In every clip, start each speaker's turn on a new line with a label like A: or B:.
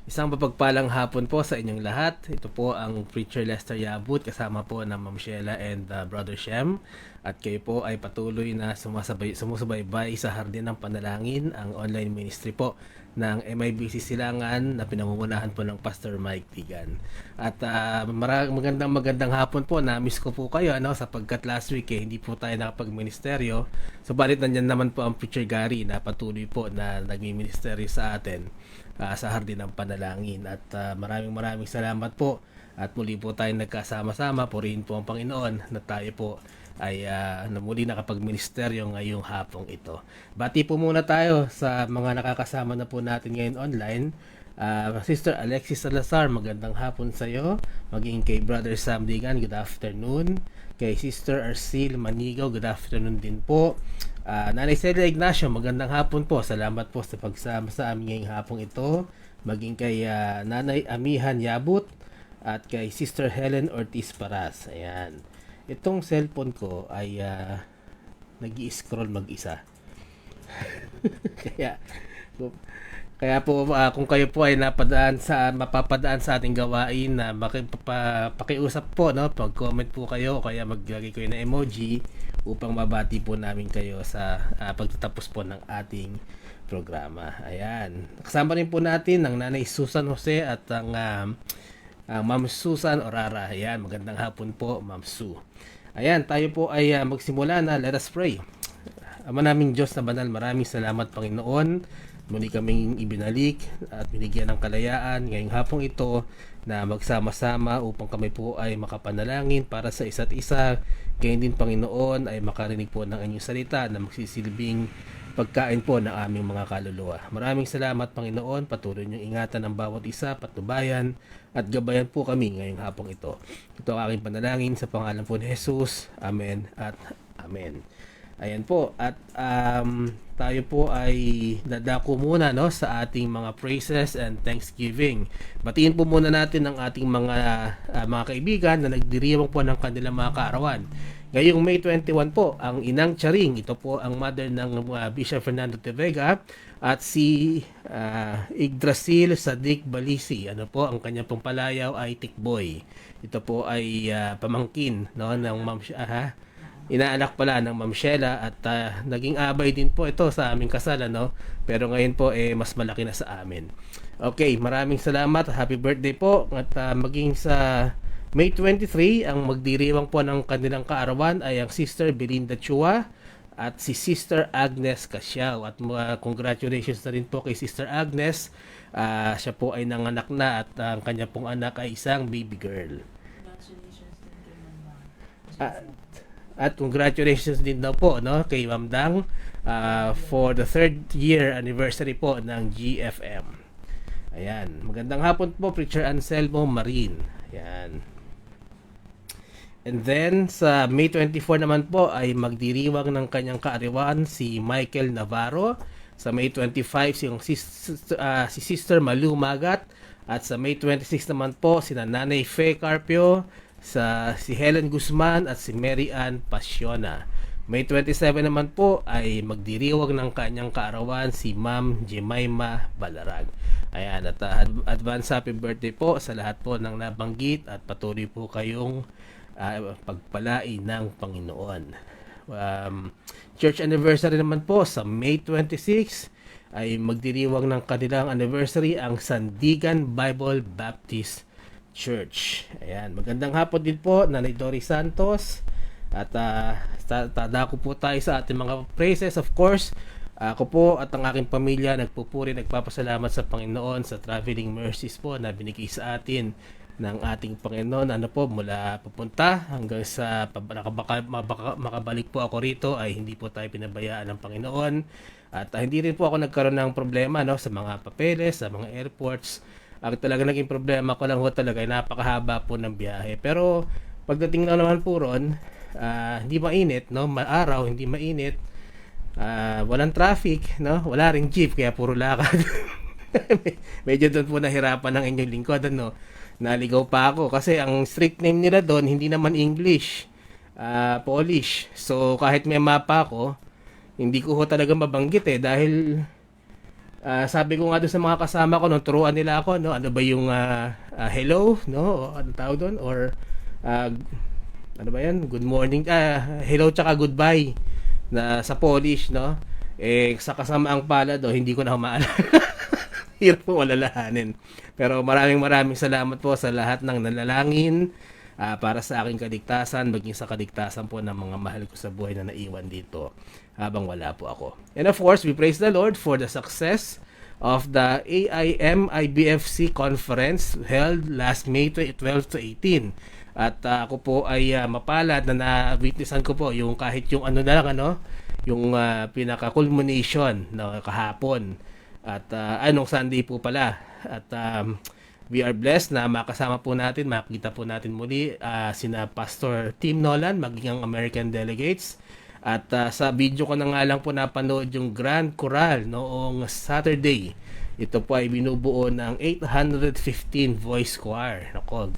A: Isang mapagpalang hapon po sa inyong lahat. Ito po ang Preacher Lester Yabut kasama po ng Ma'am Sheila and Brother Shem. At kayo po ay patuloy na sumusubaybay sa Hardin ng Panalangin, ang online ministry po ng MIBC Silangan na pinamumunahan po ng Pastor Mike Tigan. At magandang hapon po. Na-miss ko po kayo sapagkat last week hindi po tayo nakapag-ministeryo. Subalit nandyan naman po ang Preacher Gary na patuloy po na nagmi-ministeryo sa atin sa Hardin ng Panalangin. At maraming salamat po. At muli po tayo nagkasama-sama. Purihin po ang Panginoon na tayo po ay muli nakapag-ministeryo ngayong hapong ito. Bati po muna tayo sa mga nakakasama na po natin ngayon online. Sister Alexis Salazar, magandang hapon sa iyo. Maging kay Brother Sam Digan, good afternoon. Kay Sister Arcil Manigo, good afternoon din po. Nanay Celia Ignacio, magandang hapon po. Salamat po sa pagsama sa amin ngayong hapong ito. Maging kay Nanay Amihan Yabut at kay Sister Helen Ortiz Paras. Ayan. Itong cellphone ko ay nag-i-scroll mag-isa. kaya po kung kayo po ay mapapadaan sa ating gawain na pakiusap po, pag-comment po kayo o kaya maglagay kayo ng emoji upang mabati po namin kayo sa pagtatapos po ng ating programa. Ayan. Kasama rin po natin ang Nanay Susan Jose at ang Ma'am Susan Orara. Ayan, magandang hapon po, Ma'am Su. Ayan, tayo po ay magsimula na. Let us pray. Ama naming Diyos na banal, maraming salamat Panginoon. Muli kaming ibinalik at binigyan ng kalayaan ngayong hapong ito na magsama-sama upang kami po ay makapanalangin para sa isa't isa. Gayon din Panginoon ay makarinig po ng inyong salita na magsisilbing pagkain po ng aming mga kaluluwa. Maraming salamat, Panginoon. Patuloy niyong ingatan ang bawat isa, patnubayan at gabayan po kami ngayong hapong ito. Ito ang aking panalangin sa pangalan po ni Jesus. Amen at Amen. Ayan po, at tayo po ay dadako muna, no, sa ating mga praises and thanksgiving. Batiin po muna natin ang ating mga kaibigan na nagdiriwang po ng kanilang mga kaarawan. Ngayong May 21 po, ang Inang Charing, ito po ang mother ng Bishop Fernando de Vega, at si Yggdrasil Sadiq Balisi. Ano po, ang kanyang pong palayaw ay Tikboy. Ito po ay pamangkin, no, ng Ma'am inaanak pala ng Ma'am Sheila, at naging abay din po ito sa aming kasal, no? Pero ngayon po mas malaki na sa amin. Okay, maraming salamat. Happy birthday po. At maging sa May 23, ang magdiriwang po ng kanilang kaarawan ay ang Sister Belinda Chua at si Sister Agnes Casiao. At congratulations na rin po kay Sister Agnes. Siya po ay nanganak na, at ang kanya pong anak ay isang baby girl.
B: Congratulations din kay Ma'am.
A: At congratulations din daw po, no, kay Ma'am Dang for the 3rd year anniversary po ng GFM. Ayan. Magandang hapon po, Preacher Anselmo Marin. Ayan. And then, sa May 24 naman po ay magdiriwang ng kanyang kaariwan si Michael Navarro. Sa May 25, si Sister Malu Magat. At sa May 26 naman po, si Nanay Faye Carpio, si Helen Guzman at si Mary Ann Pasiona. May 27 naman po ay magdiriwang ng kanyang kaarawan si Ma'am Jemima Balarag. Ayan, at advance happy birthday po sa lahat po ng nabanggit, at patuloy po kayong pagpalain ng Panginoon. Church anniversary naman po sa May 26 ay magdiriwang ng kanilang anniversary ang Sandigan Bible Baptist Church. Ayan, magandang hapon din po, Nanay Dory Santos. At tadako po tayo sa ating mga praises. Of course, ako po at ang aking pamilya nagpupuri, nagpapasalamat sa Panginoon sa traveling mercies po na binigay sa atin ng ating Panginoon. Ano po, mula papunta hanggang sa makabalik po ako rito ay hindi po tayo pinabayaan ng Panginoon. At hindi rin po ako nagkaroon ng problema, no, sa mga papeles, sa mga airports. Ang talaga naging problema ko lang ho talaga ay napakahaba po ng biyahe. Pero pagdating lang naman po ron, hindi mainit, no? Maaraw, hindi mainit. Walang traffic, no? Wala ring jeep, kaya puro lakad. Medyo doon po nahirapan ng inyong lingkod, no? Naligaw pa ako kasi ang street name nila doon hindi naman English, Polish. So kahit may mapa ako, hindi ko ho talaga mabanggit dahil sabi ko nga doon sa mga kasama ko, no, turuan nila ako, no, ano ba yung hello, no, o ano tawag doon, or ano ba yan, good morning, hello tsaka goodbye na sa Polish, no. Sa kasamaang palad, hindi ko na maalala. Hirap po walalahanin. Pero maraming salamat po sa lahat ng nanalangin para sa aking kaligtasan, maging sa kaligtasan po ng mga mahal ko sa buhay na naiwan dito habang wala po ako. And of course, we praise the Lord for the success of the AIM IBFC conference held last May 12 to 18. At ako po ay mapalad na na-witnessan ko po yung kahit yung ano na lang, yung pinaka-culmination na kahapon. At anong Sunday po pala. At we are blessed na makasama po natin, makita po natin muli sina Pastor Tim Nolan, maging ang American delegates. At sa video ko na nga lang po napanood yung Grand Choral noong Saturday. Ito po ay binubuo ng 815 voice choir. Nako,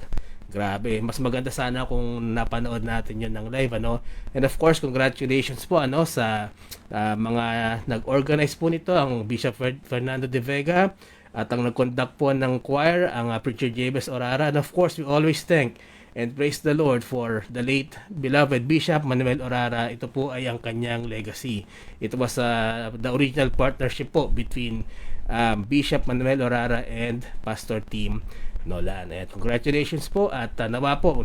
A: grabe. Mas maganda sana kung napanood natin yun ng live, And of course, congratulations po sa mga nag-organize po nito, ang Bishop Fernando de Vega, at ang nag-conduct po ng choir, ang Preacher Jabez Orara. And of course, we always thank and praise the Lord for the late beloved Bishop Manuel Orara. Ito po ay ang kanyang legacy. Ito was the original partnership po between Bishop Manuel Orara and Pastor Tim Nolan. At congratulations po, at nawa po,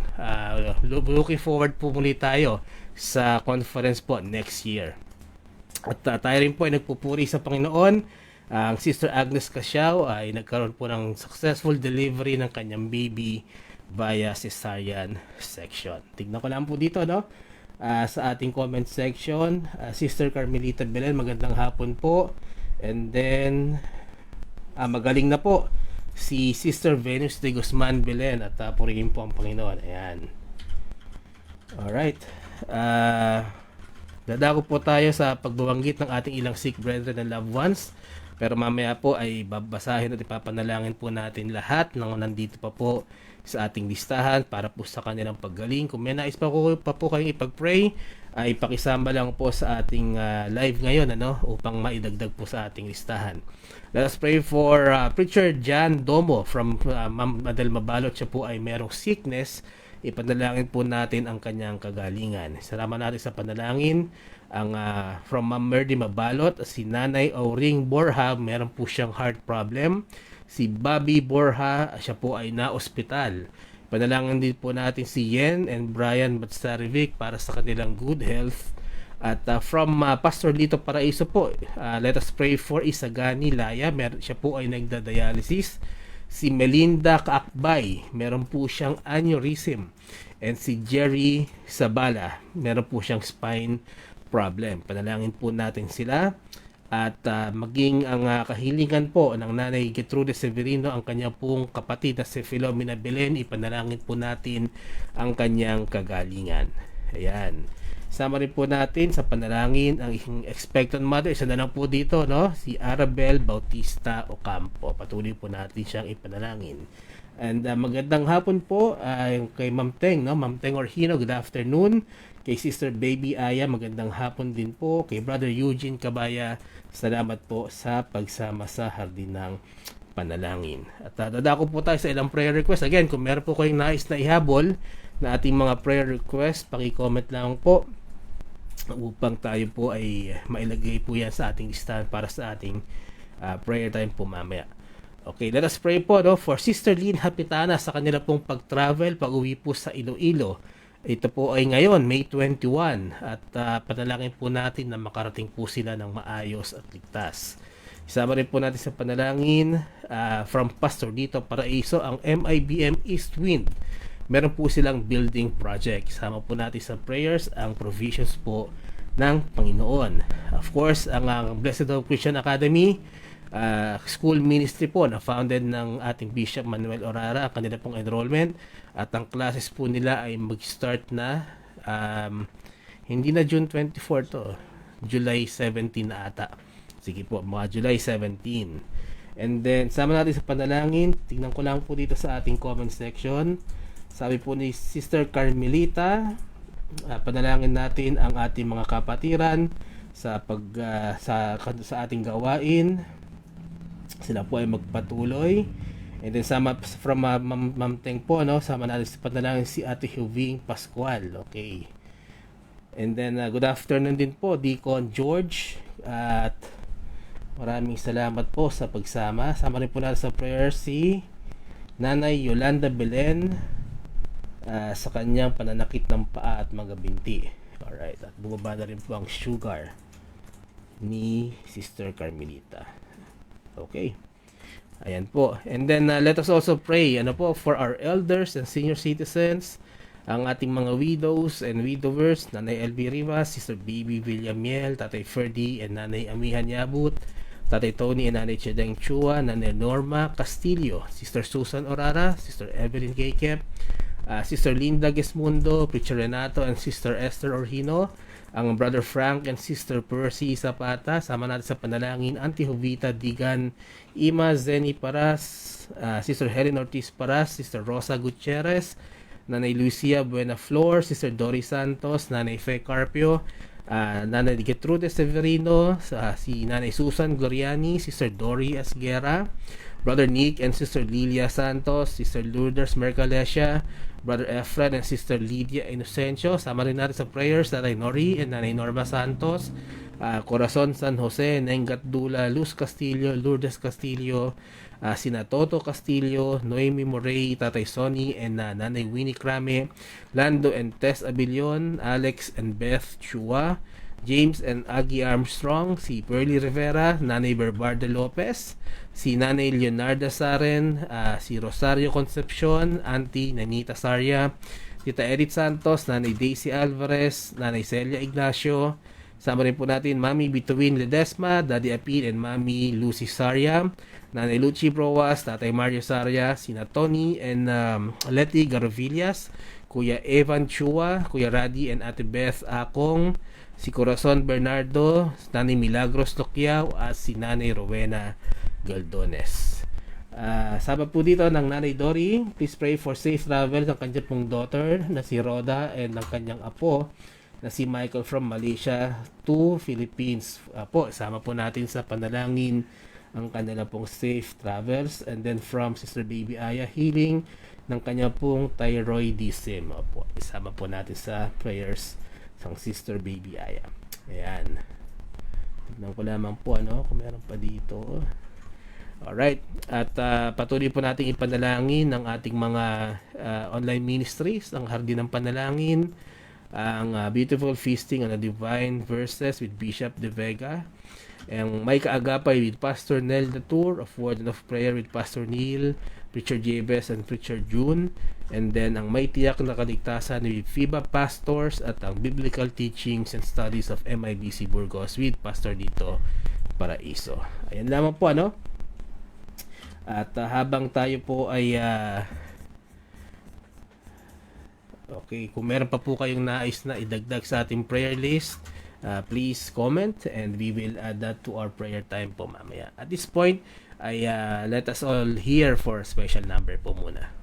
A: looking forward po muli tayo sa conference po next year. At tayo rin po ay nagpupuri sa Panginoon. Ang Sister Agnes Casiao ay nagkaroon po ng successful delivery ng kanyang baby via cesarean section. Tignan ko lang po dito, sa ating comment section. Sister Carmelita Belen, magandang hapon po. And then, magaling na po si Sister Venus de Guzman Belen at purihin po ang Panginoon. Ayan. Alright. Dadako po tayo sa pagbabanggit ng ating ilang sick brethren and loved ones. Pero mamaya po ay babasahin at ipapanalangin po natin lahat ng nandito pa po sa ating listahan para po sa kanilang paggaling. Kung may nais pa po kayong ipag-pray, ay pakisama lang po sa ating live ngayon upang maidagdag po sa ating listahan. Let us pray for Preacher Jan Domo from Ma'am Adel Mabalot. Siya po ay merong sickness. Ipanalangin po natin ang kanyang kagalingan. Salamat natin sa panalangin. Ang from Ma'am Merdy Mabalot, si Nanay Auring Borja, meron po siyang heart problem. Si Bobby Borja, siya po ay na-ospital. Panalangin din po natin si Yen and Brian Batsarevic para sa kanilang good health. At from Pastor Lito Paraiso po, let us pray for Isagani Laya. Siya po ay nagda-dialysis. Si Melinda Kaakbay, meron po siyang aneurysm. And si Jerry Sabala, meron po siyang spine problem. Panalangin po natin sila. At maging ang kahilingan po ng Nanay Gertrude Severino, ang kanyang pong kapatid na si Filomena Belen, ipanalangin po natin ang kanyang kagalingan. Ayan. Sama rin po natin sa panalangin ang expectant mother. Isa na lang po dito, si Arabel Bautista Ocampo. Patuloy po natin siyang ipanalangin. And magandang hapon po kay Ma'am Teng, Ma'am Teng Orhino, good afternoon. Kay Sister Baby Aya, magandang hapon din po. Kay Brother Eugene Cabaya, salamat po sa pagsama sa Hardin ng Panalangin. At dadako po tayo sa ilang prayer request. Again, kung meron po kayong nais na ihabol na ating mga prayer request, paki-comment lang po upang tayo po ay mailagay po yan sa ating listahan para sa ating prayer time po mamaya. Okay, let us pray po for Sister Lynn Hapitana sa kanila pong pag-travel, pag-uwi po sa Iloilo. Ito po ay ngayon, May 21, at panalangin po natin na makarating po sila ng maayos at ligtas. Isama rin po natin sa panalangin from Pastor Dito Paraiso, ang MIBM East Wind. Meron po silang building project. Isama po natin sa prayers ang provisions po ng Panginoon. Of course, ang Blessed Hope Christian Academy, school ministry po na founded ng ating Bishop Manuel Orara, ang kanila pong enrollment. At ang classes po nila ay mag-start na hindi na June 24 to, July 17 na ata. Sige po, mga July 17. And then, sama natin sa panalangin. Tingnan ko lang po dito sa ating comment section. Sabi po ni Sister Carmelita, panalangin natin ang ating mga kapatiran sa sa ating gawain. Sila po ay magpatuloy. And then sama from Ma'am Teng po, sama natin sa panalangin si Ate Huving Pascual. Okay. And then good afternoon din po Deacon George, at maraming salamat po sa pagsama. Sama rin po natin sa prayer si Nanay Yolanda Belen sa kanyang pananakit ng paa at mga binti. Alright, at bumaba na rin po ang sugar ni Sister Carmelita. Okay. Ayan po. And then let us also pray for our elders and senior citizens, ang ating mga widows and widowers, Nanay Elvie Rivas, Sister Bibi Villamiel, Tatay Ferdy and Nanay Amihan Yabut, Tatay Tony and Nanay Chedeng Chua, Nanay Norma Castillo, Sister Susan Orara, Sister Evelyn Kekep, Sister Linda Gesmundo, Preacher Renato and Sister Esther Orhino, ang Brother Frank and Sister Percy Zapata. Sama natin sa panalangin Auntie Jovita Digan, Ima Zeni Paras, Sister Helen Ortiz Paras, Sister Rosa Gutierrez, Nanay Lucia Buenaflor, Sister Dory Santos, Nanay Fe Carpio, Nanay Gertrude Severino, si Nanay Susan Gloriani, Sister Dory Asguera, Brother Nick and Sister Lilia Santos, Sister Lourdes Mercalesha, Brother Efren and Sister Lydia Inocencio. Sama rin natin sa prayers Nanay Nori and Nanay Norma Santos, Corazon San Jose, Nengat Dula, Luz Castillo, Lourdes Castillo, sina Toto Castillo, Noemi Morey, Tatay Sonny and Nanay Winnie Crame, Lando and Tess Abilion, Alex and Beth Chua, James and Aggie Armstrong, si Pearly Rivera, Nanay Berbarda Lopez, si Nanay Leonarda Saren, si Rosario Concepcion, Auntie Nanita Saria, Tita Edith Santos, Nanay Daisy Alvarez, Nanay Celia Ignacio. Sama rin po natin Mami Bituin Ledesma, Daddy Apil, and Mami Lucy Saria. Nanay Lucy Broas, Tatay Mario Saria, Sina Tony, and Letty Garovillas, Kuya Evan Chua, Kuya Radi, and Ate Beth Akong, si Corazon Bernardo, Nanay Milagros Tokyao, at si Nanay Rowena Galdones. Sama po dito ng Nanay Dory. Please pray for safe travel ng kanyang pong daughter na si Roda and ng kanyang apo na si Michael from Malaysia to Philippines. Po, sama po natin sa panalangin ang kanila pong safe travels. And then from Sister Baby Aya, healing ng kanya pong thyroidism. Po, isama po natin sa prayers ng Sister Baby Aya. Ayan. Tignan ko lamang po kung meron pa dito. Alright. At patuloy po natin ipanalangin ng ating mga online ministries, ang Hardin ng Panalangin, ang Beautiful Feasting on the Divine Verses with Bishop De Vega, ang May Kaagapay with Pastor Nel Latour, of Word of Prayer with Pastor Neil, Preacher Jabez, and Preacher June, and then ang May Tiyak na Kaligtasan with FIBA Pastors, at ang Biblical Teachings and Studies of MIBC Burgos with Pastor Dito Paraiso. Ayan lamang po At habang tayo po ay okay, kung meron pa po kayong nais na idagdag sa ating prayer list, please comment and we will add that to our prayer time po mamaya. At this point, ay let us all hear for a special number po muna.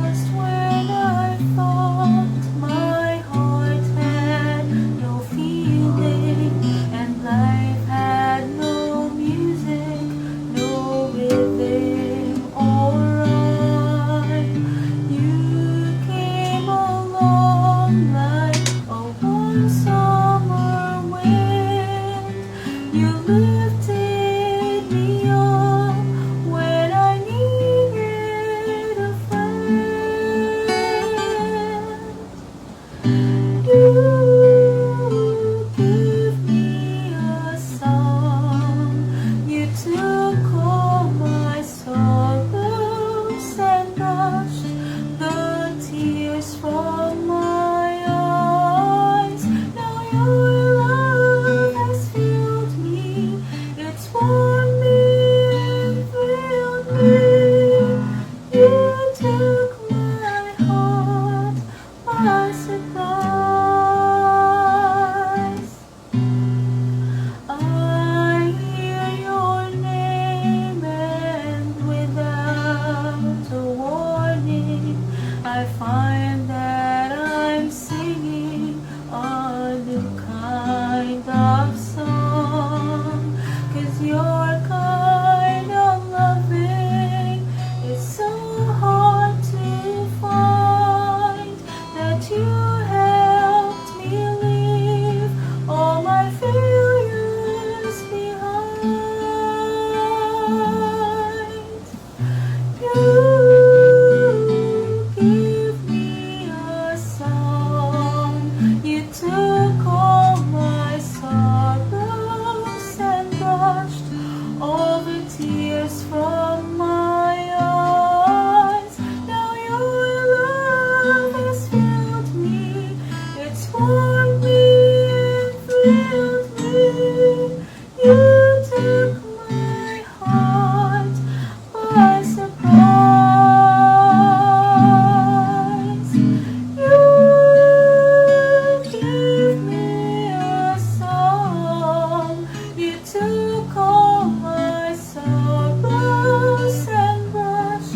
B: Just when I thought my heart had no feeling and life had no music, no rhythm or rhyme, you came along like a warm summer wind. You lifted me up when I needed a friend. You give me a song. You took all my sorrows and brushed the tears from my eyes. Now your love has filled me. It's warmed me and filled me. You took my heart by surprise. I hear your name and without a warning, I find that I'm singing a new kind of song. 'Cause your kind of loving is so hard to find, that you helped me leave all my failures behind. You give me a song. You took all my sorrows and brushed all the tears from my eyes. Now your love has filled me. It's warmed me and filled me. You took my heart by surprise. You give me a song. You took all my sorrows and brushed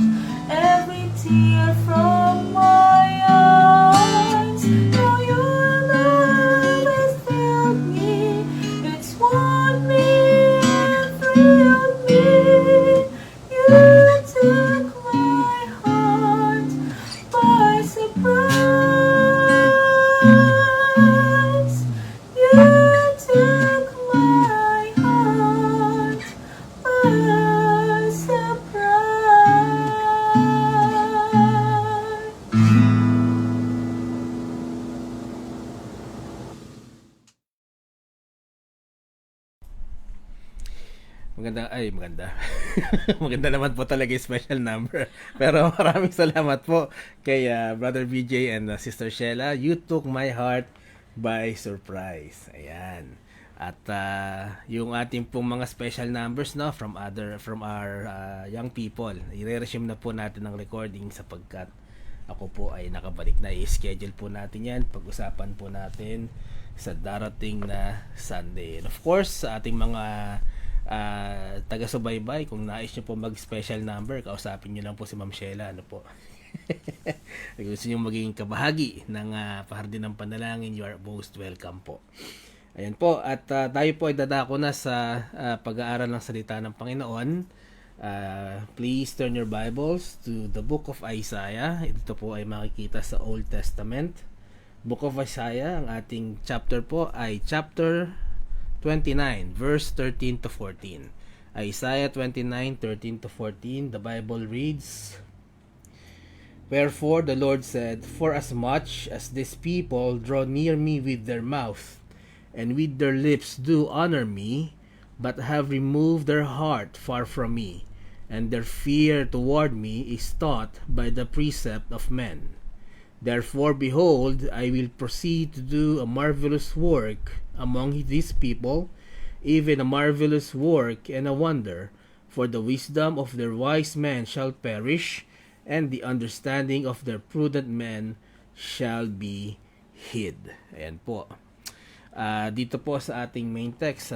B: every tear from my eyes. Now your love has filled me. It's
A: Maganda. Maganda naman po talaga yung special number. Pero maraming salamat po kay Brother BJ and Sister Sheila. You took my heart by surprise. Ayan. At yung ating pong mga special numbers no from our young people, i-resume na po natin ang recording sapagkat ako po ay nakabalik na. I-schedule po natin yan. Pag-usapan po natin sa darating na Sunday. And of course, sa ating mga taga-subaybay, kung nais nyo po mag-special number, kausapin nyo lang po si Ma'am Sheila. Ano po? Kung gusto nyo maging kabahagi ng pahardin ng panalangin, you are most welcome po. Ayan po, at tayo po ay dadako na sa pag-aaral ng salita ng Panginoon. Please turn your Bibles to the book of Isaiah. Ito po ay makikita sa Old Testament. Book of Isaiah, ang ating chapter po ay chapter 29, verse 13 to 14. Isaiah 29, 13 to 14, the Bible reads, Wherefore the Lord said, For as much as this people draw near me with their mouth, and with their lips do honor me, but have removed their heart far from me, and their fear toward me is taught by the precept of men. Therefore, behold, I will proceed to do a marvelous work among these people, even a marvelous work and a wonder, for the wisdom of their wise men shall perish, and the understanding of their prudent men shall be hid. Ayan po. Dito po sa ating main text,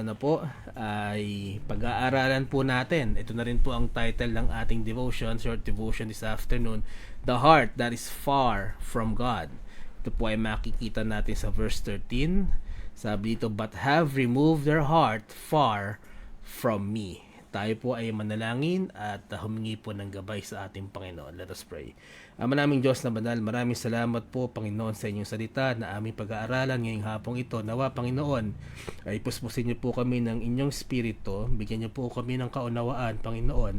A: ay pag-aaralan po natin. Ito na rin po ang title ng ating devotion, short devotion this afternoon, The Heart That Is Far From God. Ito po ay makikita natin sa verse 13. Sabi dito, But have removed their heart far from me. Tayo po ay manalangin at humingi po ng gabay sa ating Panginoon. Let us pray. Manaming Diyos na banal, maraming salamat po, Panginoon, sa inyong salita na aming pag-aaralan ngayong hapong ito. Nawa, Panginoon, ay puspusin niyo po kami ng inyong spirito, bigyan niyo po kami ng kaunawaan, Panginoon,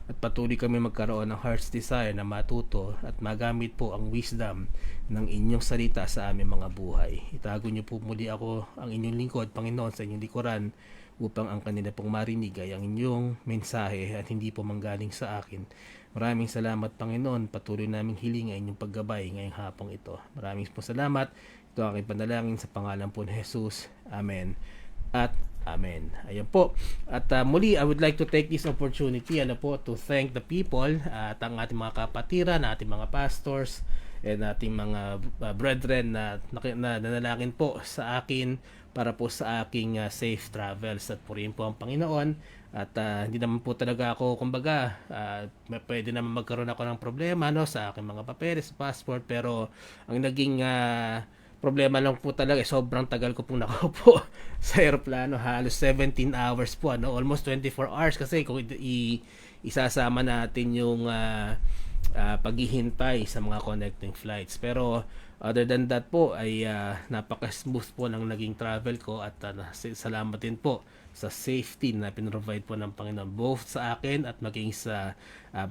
A: at patuloy kami magkaroon ng heart's desire na matuto at magamit po ang wisdom ng inyong salita sa aming mga buhay. Itago niyo po muli ako, ang inyong lingkod, Panginoon, sa inyong likuran, upang ang kanila pong marinig ay ang inyong mensahe at hindi po manggaling sa akin. Maraming salamat, Panginoon. Patuloy naming hiling ang inyong paggabay ngayong hapong ito. Maraming po salamat. Ito ang aking panalangin sa pangalan po ni Jesus. Amen at Amen. Ayan po. At muli, I would like to take this opportunity to thank the people at ang ating mga kapatiran, ating mga pastors, and ating mga brethren na nanalangin po sa akin para po sa aking safe travels at purihin po ang Panginoon. At hindi naman po talaga ako, kumbaga, pwede naman magkaroon ako ng problema sa aking mga papeles, passport, pero ang naging problema lang po talaga, sobrang tagal ko pong nakaupo sa aeroplano, halos 17 hours po, almost 24 hours kasi kung isasama natin yung paghihintay sa mga connecting flights. Pero other than that po ay napaka-smooth po ng naging travel ko at salamat din po sa safety na pinrovide po ng Panginoon both sa akin at maging sa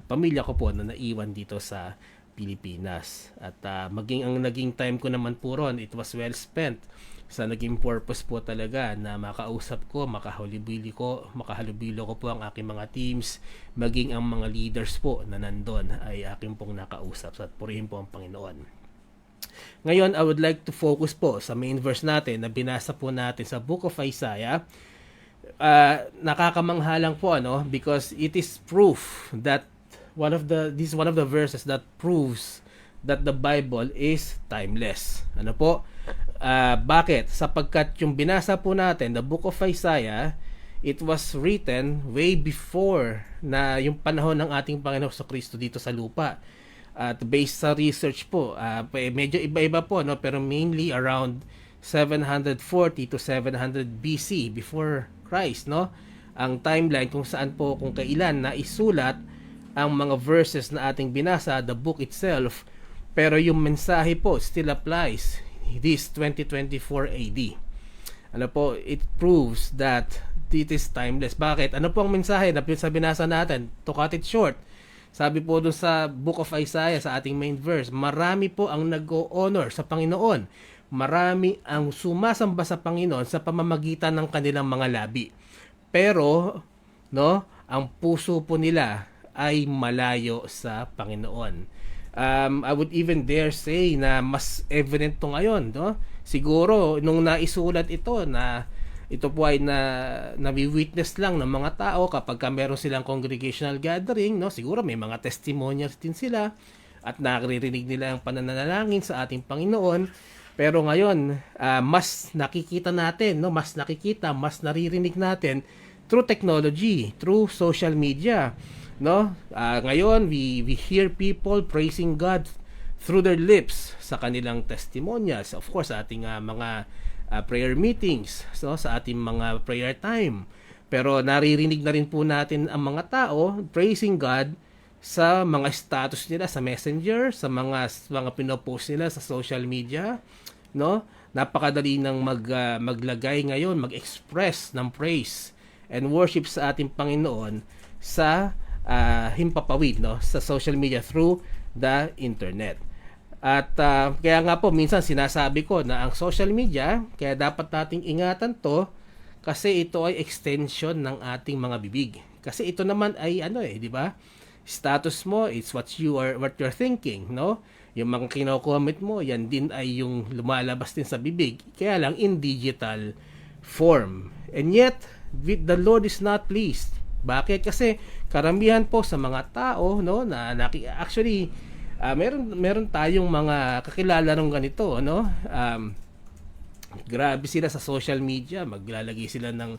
A: pamilya ko po na naiwan dito sa Pilipinas. At maging ang naging time ko naman po ron, it was well spent sa naging purpose po talaga na makausap ko, makahalubilo ko po ang aking mga teams, maging ang mga leaders po na nandun ay aking pong nakausap at purihin po ang Panginoon. Ngayon, I would like to focus po sa main verse natin na binasa po natin sa Book of Isaiah. Nakakamangha lang po because it is proof that this is one of the verses that proves that the Bible is timeless. Bakit? Sapagkat yung binasa po natin, the Book of Isaiah, it was written way before na yung panahon ng ating Panginoon Kristo dito sa lupa. At based sa research po, medyo iba-iba po, pero mainly around 740 to 700 BC before Christ, ang timeline kung saan po, kung kailan na isulat ang mga verses na ating binasa, the book itself, pero yung mensahe po still applies this 2024 AD. It proves that it is timeless. Bakit? Ano po ang mensahe na binasa natin? To cut it short, sabi po doon sa Book of Isaiah sa ating main verse, marami po ang nag-o-honor sa Panginoon. Marami ang sumasamba sa Panginoon sa pamamagitan ng kanilang mga labi. Pero no, ang puso po nila ay malayo sa Panginoon. I would even dare say na mas evident to ngayon, no? Siguro nung naisulat ito na ito po ay nawi-witness lang ng mga tao kapag meron silang congregational gathering, no? Siguro may mga testimonials din sila at naririnig nila ang pananalangin sa ating Panginoon. Pero ngayon, mas nakikita natin, no? Mas naririnig natin through technology, through social media, no? Ngayon, we hear people praising God through their lips sa kanilang testimonials. Of course, sa ating mga prayer meetings, so sa ating mga prayer time. Pero naririnig na rin po natin ang mga tao praising God sa mga status nila sa Messenger, sa mga pinopost nila sa social media, no? Napakadali nang maglagay ngayon, mag-express ng praise and worship sa ating Panginoon sa himpapawid, no, sa social media through the internet. At kaya nga po minsan sinasabi ko na ang social media, kaya dapat nating ingatan to kasi ito ay extension ng ating mga bibig. Kasi ito naman ay di ba? Status mo, it's what you're thinking, no? Yung mga kino-comment mo, yan din ay yung lumalabas din sa bibig. Kaya lang in digital form. And yet, the Lord is not pleased. Bakit? Kasi karamihan po sa mga tao, no, na actually meron tayong mga kakilala ng ganito, no? Grabe sila sa social media, maglalagay sila ng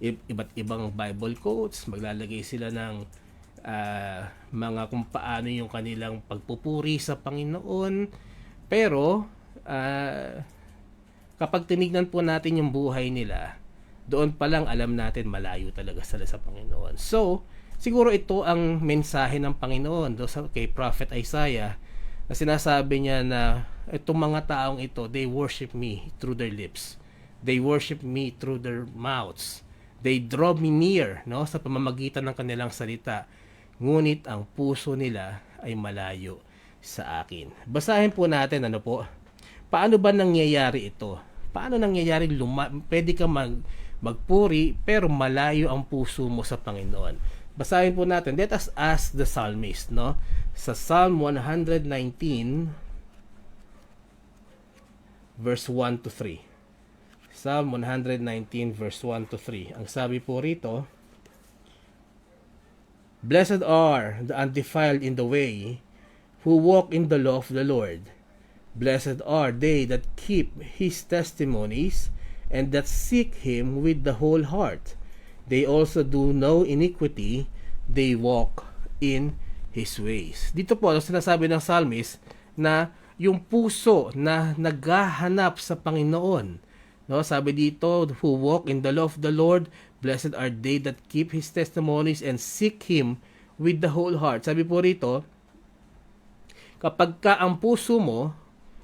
A: iba't ibang Bible quotes, maglalagay sila ng mga kung paano yung kanilang pagpupuri sa Panginoon. Pero kapag tinignan po natin yung buhay nila, doon pa lang alam natin malayo talaga sila sa Panginoon. So, siguro ito ang mensahe ng Panginoon kay Prophet Isaiah na sinasabi niya na itong mga taong ito, they worship me through their lips. They worship me through their mouths. They draw me near, no, sa pamamagitan ng kanilang salita. Ngunit ang puso nila ay malayo sa akin. Basahin po natin paano ba nangyayari ito? Paano nangyayari pwede ka magpuri pero malayo ang puso mo sa Panginoon? Basahin po natin. Let us ask the psalmist, no? Sa Psalm 119 verse 1 to 3. Psalm 119 verse 1 to 3. Ang sabi po rito, Blessed are the undefiled in the way, who walk in the law of the Lord. Blessed are they that keep his testimonies, and that seek him with the whole heart. They also do no iniquity, they walk in his ways. Dito po, sinasabi ng psalmist na yung puso na naghahanap sa Panginoon. No, sabi dito, who walk in the law of the Lord, blessed are they that keep his testimonies and seek him with the whole heart. Sabi po rito, kapag ka ang puso mo,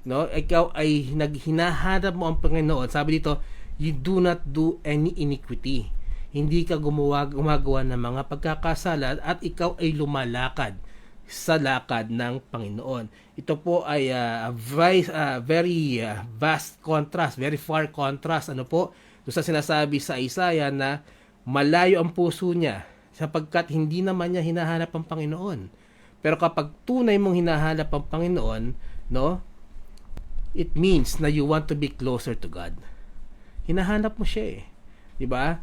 A: no, ikaw ay hinahanap mo ang Panginoon, sabi dito, you do not do any iniquity. Hindi ka gumagawa ng mga pagkakasala at ikaw ay lumalakad sa lakad ng Panginoon. Ito po ay very vast contrast, very far contrast doon sa sinasabi sa Isaiah na malayo ang puso niya sapagkat hindi naman niya hinahanap ang Panginoon. Pero kapag tunay mong hinahanap ang Panginoon, no, it means na you want to be closer to God. Hinahanap mo siya 'di ba?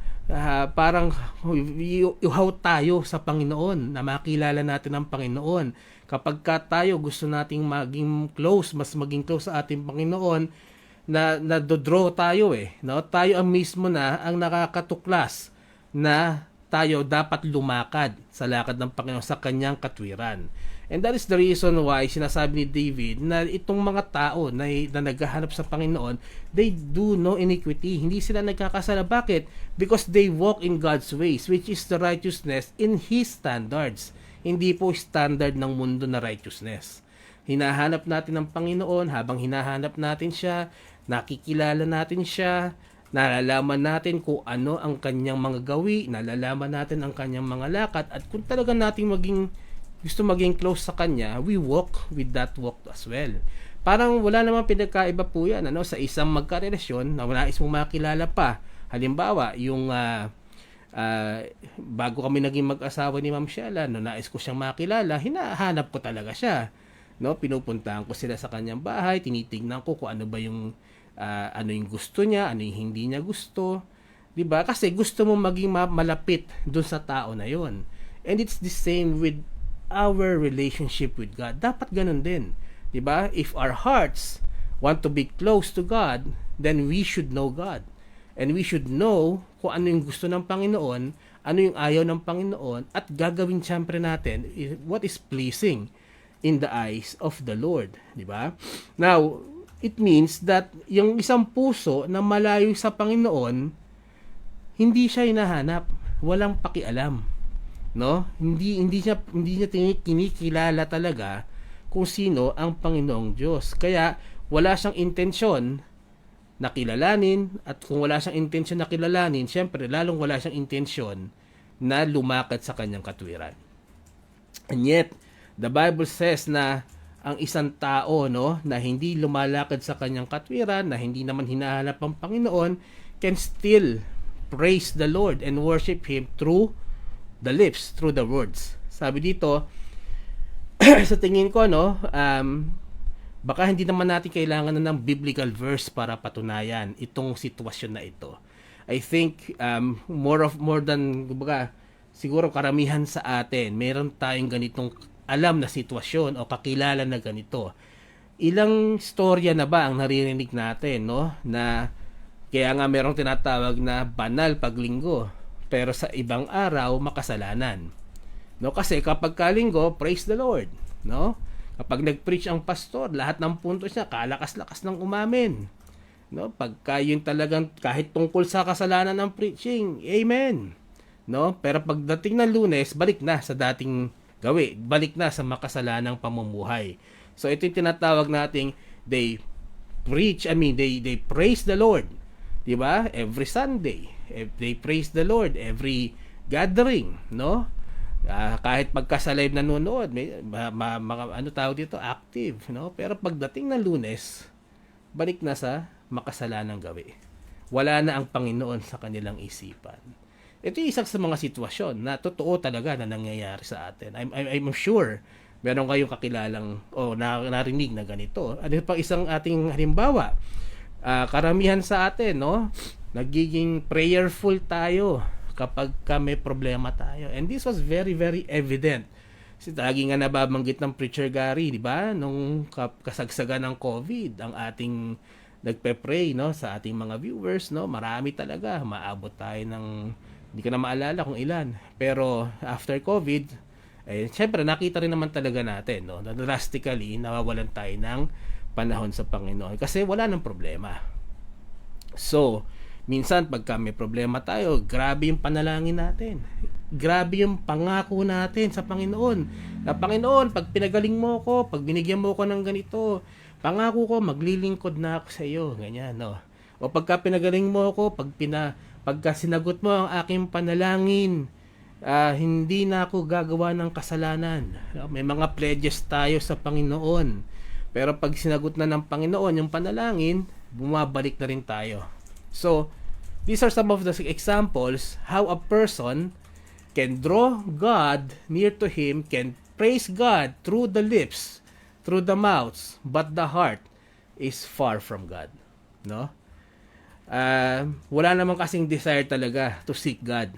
A: Parang iuhaw tayo sa Panginoon, na makilala natin ang Panginoon. Kapag tayo gusto nating maging close, mas maging close sa ating Panginoon, na do-draw tayo no? Tayo ang mismo na ang nakakatuklas na tayo dapat lumakad sa lakad ng Panginoon sa kanyang katwiran. And that is the reason why sinasabi ni David na itong mga tao na naghahanap sa Panginoon, they do no iniquity. Hindi sila nagkakasala. Bakit? Because they walk in God's ways, which is the righteousness in His standards. Hindi po standard ng mundo na righteousness. Hinahanap natin ang Panginoon, habang hinahanap natin siya, nakikilala natin siya, nalalaman natin kung ano ang kanyang mga gawi, nalalaman natin ang kanyang mga lakad, at kung talaga natin gusto maging close sa kanya, we walk with that walk as well. Parang wala namang pinagkaiba po yan sa isang magkarelasyon na nais mong makilala pa. Halimbawa, yung Bago kami naging mag-asawa ni Ma'am Sheila, no, nais ko siyang makilala, hinahanap ko talaga siya. No, pinupuntahan ko sila sa kanyang bahay, tinitingnan ko kung ano ba yung ano yung gusto niya, ano yung hindi niya gusto. 'Di ba? Kasi gusto mo maging malapit dun sa tao na 'yon. And it's the same with our relationship with God. Dapat ganun din. 'Di ba? If our hearts want to be close to God, then we should know God. And we should know kung ano yung gusto ng Panginoon, ano yung ayaw ng Panginoon, at gagawin siyempre natin what is pleasing in the eyes of the Lord. 'Di ba? Now, it means that yung isang puso na malayo sa Panginoon, hindi siya hinahanap, walang pakialam, no? Hindi niya kinikilala talaga kung sino ang Panginoong Diyos. Kaya wala siyang intensyon na kilalanin, at kung wala siyang intensyon na kilalanin, syempre lalong wala siyang intensyon na lumakad sa kanyang katwiran. And yet, the Bible says na ang isang tao, no, na hindi lumalakad sa kanyang katwiran, na hindi naman hinahanap ang Panginoon, can still praise the Lord and worship Him through the lips, through the words. Sabi dito, sa tingin ko, no, baka hindi naman natin kailangan na ng biblical verse para patunayan itong sitwasyon na ito. I think more than kumbaga, siguro karamihan sa atin, meron tayong ganitong alam na sitwasyon o kakilala na ganito. Ilang storya na ba ang naririnig natin, no, na kaya nga merong tinatawag na banal paglinggo, pero sa ibang araw makasalanan. No, kasi kapag kalinggo, praise the Lord, no? Kapag nag-preach ang pastor, lahat ng puntos niya kalakas-lakas ng umamin. No, pagka yun talagang kahit tungkol sa kasalanan ng preaching, amen. No, pero pagdating ng Lunes, balik na sa dating gawi, balik na sa makasalanang pamumuhay. So ito yung tinatawag nating they praise the Lord. 'Di ba? Every Sunday, they praise the Lord every gathering, no? Kahit pagka sa live nanonood, may ano tawag dito, active, no? Pero pagdating ng Lunes, balik na sa makasalanang gawi. Wala na ang Panginoon sa kanilang isipan. Ito yung isang sa mga sitwasyon na totoo talaga na nangyayari sa atin. I'm sure meron kayong kakilalang o narinig na ganito. Ano pa isang ating halimbawa? Karamihan sa atin, no, nagiging prayerful tayo kapag may problema tayo. And this was very, very evident. Kasi lagi nga nababanggit ng Preacher Gary, di ba? Nung kasagsagan ng COVID, ang ating nagpe-pray, no, sa ating mga viewers, no, marami talaga. Maabot tayo ng hindi ko na maalala kung ilan. Pero after COVID, syempre nakita rin naman talaga natin, no, na drastically nawawalan tayo ng panahon sa Panginoon kasi wala nang problema. So, minsan pagka may problema tayo, grabe yung panalangin natin. Grabe yung pangako natin sa Panginoon. Na Panginoon, pag pinagaling mo ko, pag binigyan mo ko ng ganito, pangako ko, maglilingkod na ako sa iyo. Ganyan, no? O pagka pinagaling mo ko, pagka sinagot mo ang aking panalangin, hindi na ako gagawa ng kasalanan. May mga pledges tayo sa Panginoon. Pero pag sinagot na ng Panginoon yung panalangin, bumabalik na rin tayo. So, these are some of the examples how a person can draw God near to him, can praise God through the lips, through the mouths, but the heart is far from God. No? Wala namang kasing desire talaga to seek God.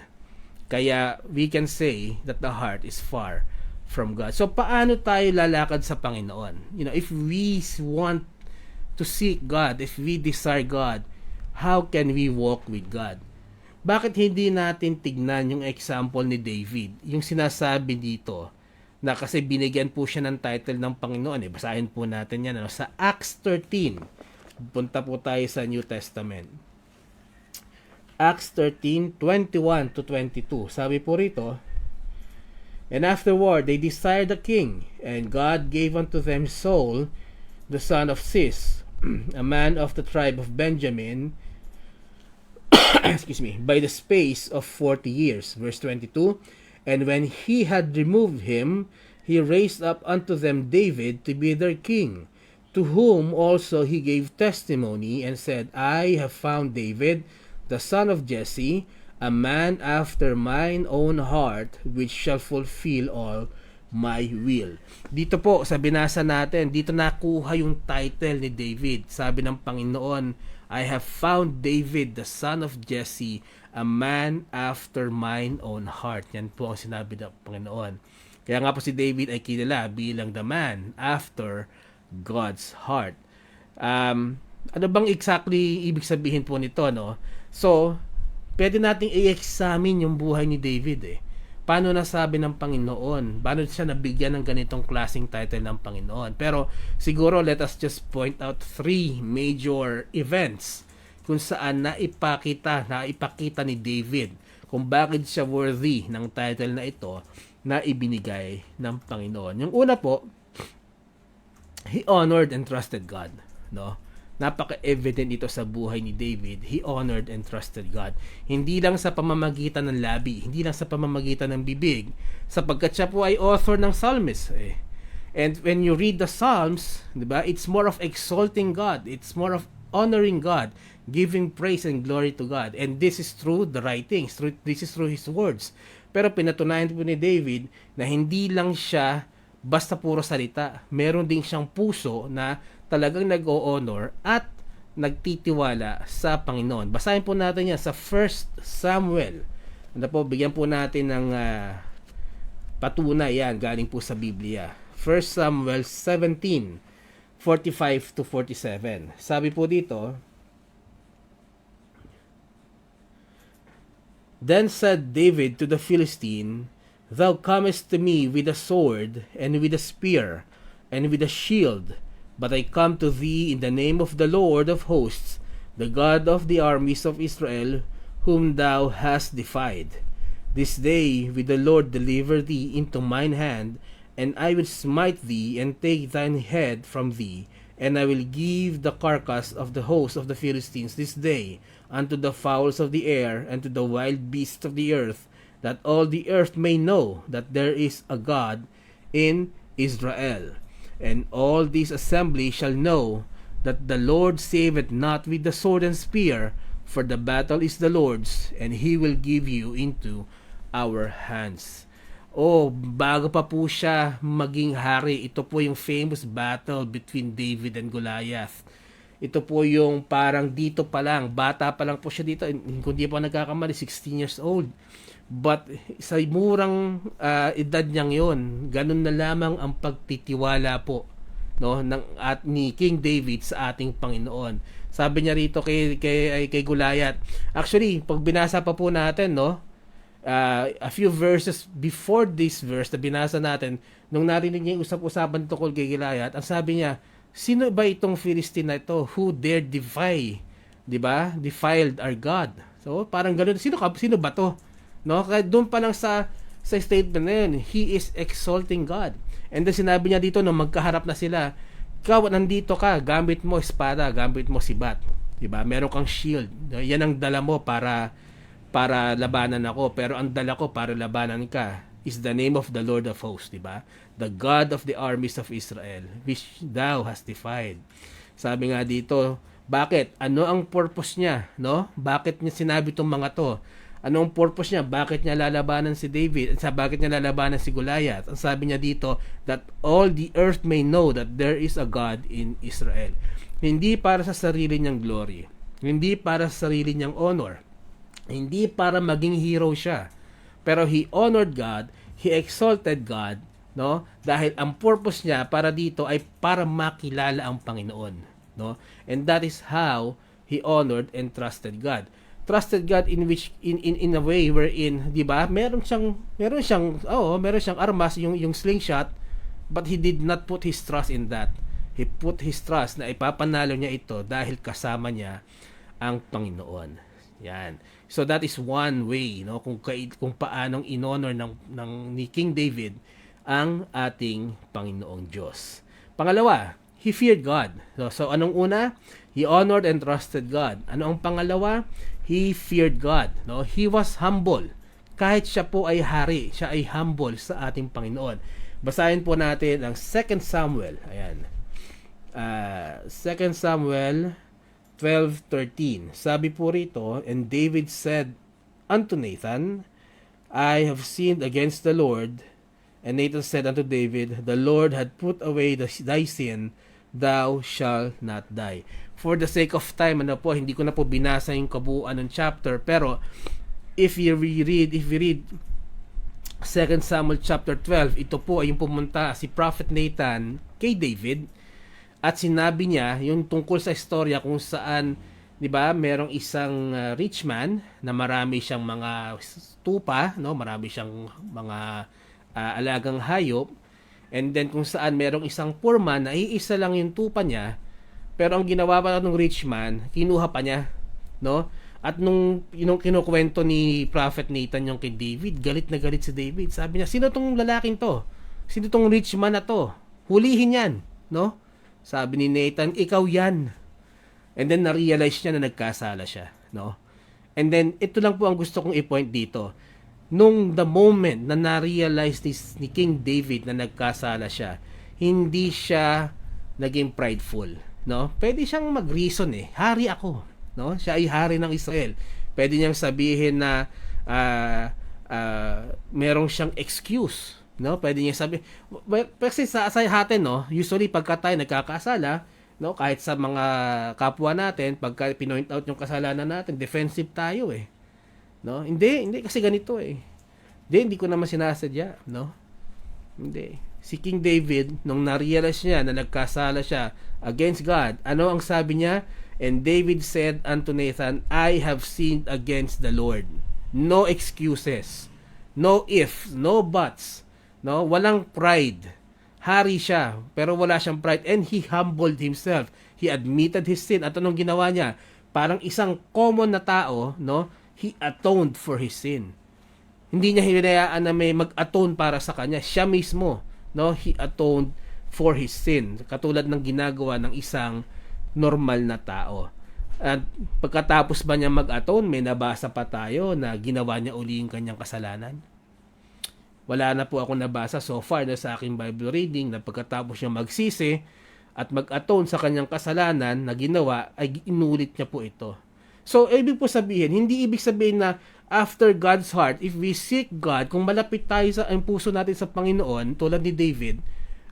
A: Kaya we can say that the heart is far from God. So paano tayo lalakad sa Panginoon? You know, if we want to seek God, if we desire God, how can we walk with God? Bakit hindi natin tignan yung example ni David? Yung sinasabi dito na kasi binigyan po siya ng title ng Panginoon. Basahin po natin yan, sa Acts 13. Punta po tayo sa New Testament. Acts 13:21 to 22. Sabi po rito, and afterward they desired a king, and God gave unto them Saul, the son of Cis, a man of the tribe of Benjamin, excuse me, by the space of 40 years. Verse 22, and when he had removed him, he raised up unto them David to be their king, to whom also he gave testimony, and said, I have found David, the son of Jesse, a man after mine own heart, which shall fulfill all my will. Dito po, sa binasa natin, dito nakuha yung title ni David. Sabi ng Panginoon, I have found David, the son of Jesse, a man after mine own heart. Yan po ang sinabi ng Panginoon. Kaya nga po si David ay kilala bilang the man after God's heart. Ano bang exactly ibig sabihin po nito, no? So, pwede nating i-examine yung buhay ni David eh. Paano nasabi ng Panginoon? Paano siya nabigyan ng ganitong klaseng title ng Panginoon? Pero siguro let us just point out 3 major events kung saan naipakita ni David kung bakit siya worthy ng title na ito na ibinigay ng Panginoon. Yung una po, he honored and trusted God, no? Napaka-evident ito sa buhay ni David. He honored and trusted God. Hindi lang sa pamamagitan ng labi, hindi lang sa pamamagitan ng bibig, sapagkat siya po ay author ng psalmist. And when you read the Psalms, diba, it's more of exalting God. It's more of honoring God, giving praise and glory to God. And this is through the writings. This is through His words. Pero pinatunayan po ni David na hindi lang siya basta puro salita. Meron din siyang puso na talagang nag-o-honor at nagtitiwala sa Panginoon. Basahin po natin yan sa 1 Samuel. Ano po, bigyan po natin ng patunay yan galing po sa Biblia. 1 Samuel 17:45 to 47. Sabi po dito, Then said David to the Philistine, Thou comest to me with a sword, and with a spear, and with a shield, but I come to thee in the name of the Lord of hosts, the God of the armies of Israel, whom thou hast defied. This day will the Lord deliver thee into mine hand, and I will smite thee, and take thine head from thee, and I will give the carcass of the host of the Philistines this day unto the fowls of the air, and to the wild beasts of the earth, that all the earth may know that there is a God in Israel. And all this assembly shall know that the Lord saveth not with the sword and spear, for the battle is the Lord's, and He will give you into our hands. Bago pa po siya maging hari, ito po yung famous battle between David and Goliath. Ito po yung parang dito pa lang, bata pa lang po siya dito, kung di pa nagkakamali, 16 years old. But sa murang edad niyang yon, ganun na lamang ang pagtitiwala po, no, ni King David sa ating Panginoon. Sabi niya rito kay Goliath. Actually, pag binasa pa po natin, no, a few verses before this verse na binasa natin, nung narinig niya yung usap-usapan tungkol kay Goliath, ang sabi niya, sino ba itong Philistine na ito who dare defiled our God? So parang ganoon, sino ba to? No, kaya doon pa lang sa statement na yun, he is exalting God. And then sinabi niya dito nung magkaharap na sila, ikaw nandito ka, gamit mo espada, gamit mo sibat, 'di ba? Meron kang shield. Yan ang dala mo para labanan ako, pero ang dala ko para labanan ka is the name of the Lord of hosts, 'di ba? The God of the armies of Israel, which thou hast defied. Sabi nga dito, bakit? Ano ang purpose niya, no? Bakit niya sinabi itong mga to? Anong purpose niya? Bakit niya lalabanan si David? Bakit niya lalabanan si Goliath? Ang sabi niya dito, that all the earth may know that there is a God in Israel. Hindi para sa sarili niyang glory. Hindi para sa sarili niyang honor. Hindi para maging hero siya. Pero he honored God, he exalted God, no? Dahil ang purpose niya para dito ay para makilala ang Panginoon, no? And that is how he honored and trusted God. Trusted God in which in a way wherein, 'di ba? Meron siyang armas, yung slingshot, but he did not put his trust in that. He put his trust na ipapanalo niya ito dahil kasama niya ang Panginoon. Yan. So that is one way, no, kung paanong inhonor ni King David ang ating Panginoong Diyos. Pangalawa, he feared God. So anong una? He honored and trusted God. Ano ang pangalawa? He feared God. No? He was humble. Kahit siya po ay hari, siya ay humble sa ating Panginoon. Basahin po natin ang 2 Samuel. Ayan. 2 Samuel 12:13. Sabi po rito, and David said unto Nathan, I have sinned against the Lord. And Nathan said unto David, The Lord had put away thy sin, thou shalt not die. For the sake of time, hindi ko na po binasa yung kabuuan ng chapter, pero if we read 2 Samuel chapter 12, ito po ay yung pumunta si Prophet Nathan kay David at sinabi niya yung tungkol sa istorya kung saan, 'di ba, merong isang rich man na marami siyang mga tupa, no, marami siyang mga alagang hayop, and then kung saan merong isang poor man na iisa lang yung tupa niya, pero ang ginawa pa ng rich man, kinuha pa niya, no? At nung kinukwento ni Prophet Nathan yung kay David, galit na galit si David. Sabi niya, sino tong lalaking to? Sino tong rich man na to? Hulihin yan, no? Sabi ni Nathan, ikaw yan. And then na-realize niya na nagkasala siya, no? And then ito lang po ang gusto kong i-point dito. Nung the moment na na-realize ni King David na nagkasala siya, hindi siya naging prideful, no? Pwede siyang mag-reason hari ako, no? Siya ay hari ng Israel. Pwede niyang sabihin na merong siyang excuse, no? Pwede niya sabihin, kasi sa atin, no, usually pagka tayo nagkakasala, no, kahit sa mga kapwa natin, pagka pinoint out yung kasalanan natin, defensive tayo no? Hindi kasi ganito hindi ko naman sinasadya, no? Hindi. Si King David, nung na-realize niya na nagkasala siya against God, ano ang sabi niya? And David said unto Nathan, I have sinned against the Lord. No excuses. No ifs, no buts. No, walang pride. Hari siya, pero wala siyang pride. And he humbled himself. He admitted his sin. At anong ginawa niya? Parang isang common na tao, no? He atoned for his sin. Hindi niya hinayaan na may mag-atone para sa kanya. Siya mismo, no? He atoned for his sin. Katulad ng ginagawa ng isang normal na tao. At pagkatapos ba niya mag-atone, may nabasa pa tayo na ginawa niya uli yung kanyang kasalanan. Wala na po ako nabasa so far na sa aking Bible reading na pagkatapos niya magsisi at mag-atone sa kanyang kasalanan na ginawa, ay inulit niya po ito. So, ibig po sabihin, hindi ibig sabihin na after God's heart, if we seek God, kung malapit tayo sa ang puso natin sa Panginoon, tulad ni David,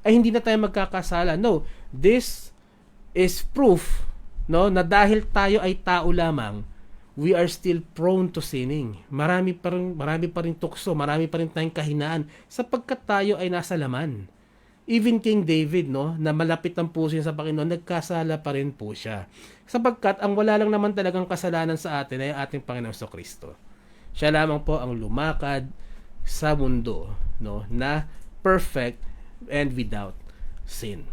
A: ay hindi na tayo magkakasala. No, this is proof, no, na dahil tayo ay tao lamang, we are still prone to sinning. Marami pa rin tukso, marami pa rin tayong kahinaan sapagkat tayo ay nasa laman. Even King David, no, na malapit ang puso niya sa Panginoon, nagkasala pa rin po siya. Sapagkat ang wala lang naman talagang kasalanan sa atin ay ating Panginoong Kristo. Siya lamang po ang lumakad sa mundo, no, na perfect and without sin.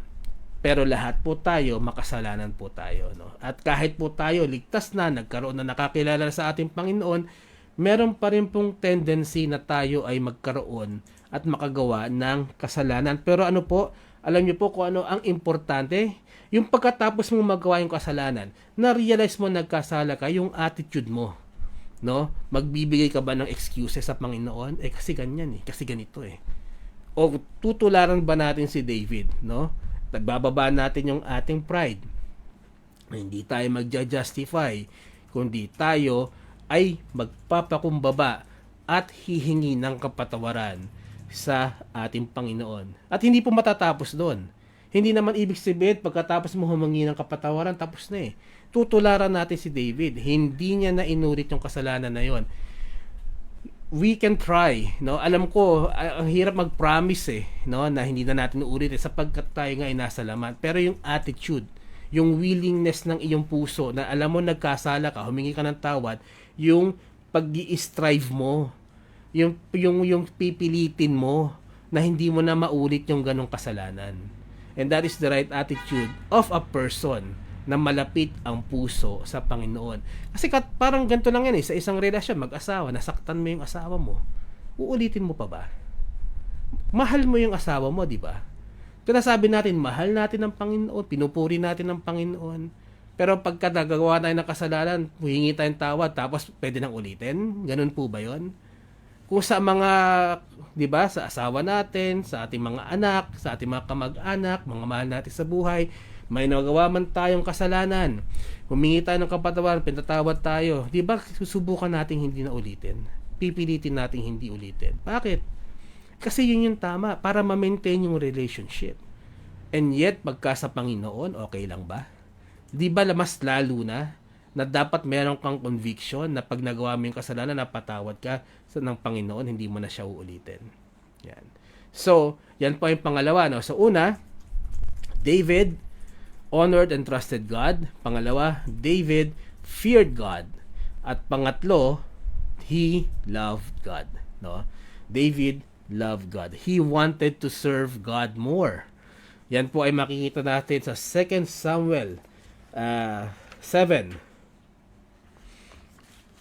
A: Pero lahat po tayo, makasalanan po tayo, no? At kahit po tayo ligtas na, nagkaroon na nakakilala sa ating Panginoon, meron pa rin pong tendency na tayo ay magkaroon at makagawa ng kasalanan. Pero ano po, alam niyo po kung ano ang importante? Yung pagkatapos mo magawa yung kasalanan, na-realize mo nagkasala ka, yung attitude mo, no? Magbibigay ka ba ng excuses sa Panginoon? Kasi ganyan kasi ganito O tutularan ba natin si David, no? Nagbababa natin yung ating pride. Hindi tayo magja-justify, kundi tayo ay magpapakumbaba at hihingi ng kapatawaran sa ating Panginoon. At hindi po matatapos doon. Hindi naman ibig sabihin pagkatapos mo humingi ng kapatawaran, tapos na Tutularan natin si David. Hindi niya na inulit yung kasalanan na yon. We can try, no? Alam ko, ang hirap mag-promise no, na hindi na natin uulit sapagkat tayo nga ay nasa laman. Pero yung attitude, yung willingness ng iyong puso na alam mo nagkasala ka, humingi ka ng tawad, yung pag-i-strive mo, yung pipilitin mo na hindi mo na maulit yung ganong kasalanan. And that is the right attitude of a person na malapit ang puso sa Panginoon. Kasi parang ganito lang yan sa isang relasyon, mag-asawa, nasaktan mo yung asawa mo, uulitin mo pa ba? Mahal mo yung asawa mo, di ba? Kaya sabi natin, mahal natin ang Panginoon, pinupuri natin ang Panginoon, pero pagka nagagawa tayo ng kasalanan, huhingi tayong tawad, tapos pwede nang ulitin? Ganun po ba yon? Kung sa mga, di ba, sa asawa natin, sa ating mga anak, sa ating mga kamag-anak, mga mahal natin sa buhay, May nagawa man tayong kasalanan, humingi tayo ng kapatawaran, pinatawad tayo. Di ba susubukan natin hindi na ulitin? Pipilitin natin hindi ulitin. Bakit? Kasi yun yung tama para ma-maintain yung relationship. And yet, pagka sa Panginoon, okay lang ba? Di ba mas lalo na dapat meron kang conviction na pag nagawa mo yung kasalanan, napatawad ka ng Panginoon, hindi mo na siya uulitin. Yan. So, yan po yung pangalawa. No? So, una, David honored and trusted God. Pangalawa, David feared God. At pangatlo, he loved God. No? David loved God. He wanted to serve God more. Yan po ay makikita natin sa 2 Samuel 7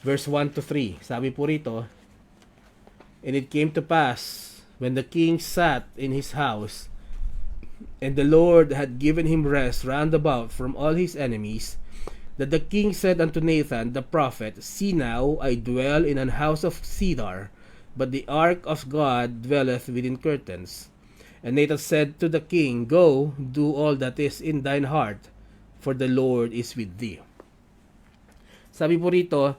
A: verse 1 to 3. Sabi po rito, and it came to pass when the king sat in his house, and the Lord had given him rest round about from all his enemies, that the king said unto Nathan the prophet, See now, I dwell in an house of cedar, but the ark of God dwelleth within curtains. And Nathan said to the king, Go, do all that is in thine heart, for the Lord is with thee. Sabi po rito,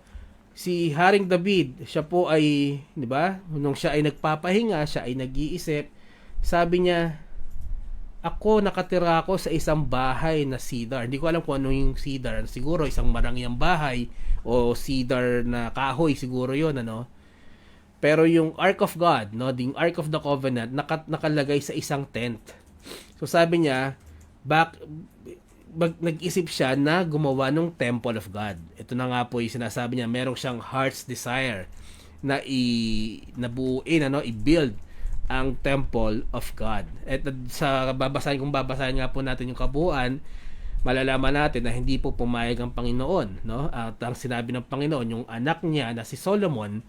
A: si Haring David, siya po ay, di ba, nung siya ay nagpapahinga, siya ay nag-iisip, sabi niya, ako nakatira ako sa isang bahay na cedar. Hindi ko alam kung ano yung cedar. Siguro isang marangyang bahay o cedar na kahoy siguro yon, ano. Pero yung Ark of God, no, the Ark of the Covenant, nakalagay sa isang tent. So sabi niya, nag-isip siya na gumawa ng Temple of God. Ito na nga po yung sinasabi niya, meron siyang heart's desire na nabuuin, i-build ang Temple of God. At sa kung babasahin nga po natin yung kabuuan, malalaman natin na hindi po pumayag ang Panginoon, no? At ang sinabi ng Panginoon, yung anak niya na si Solomon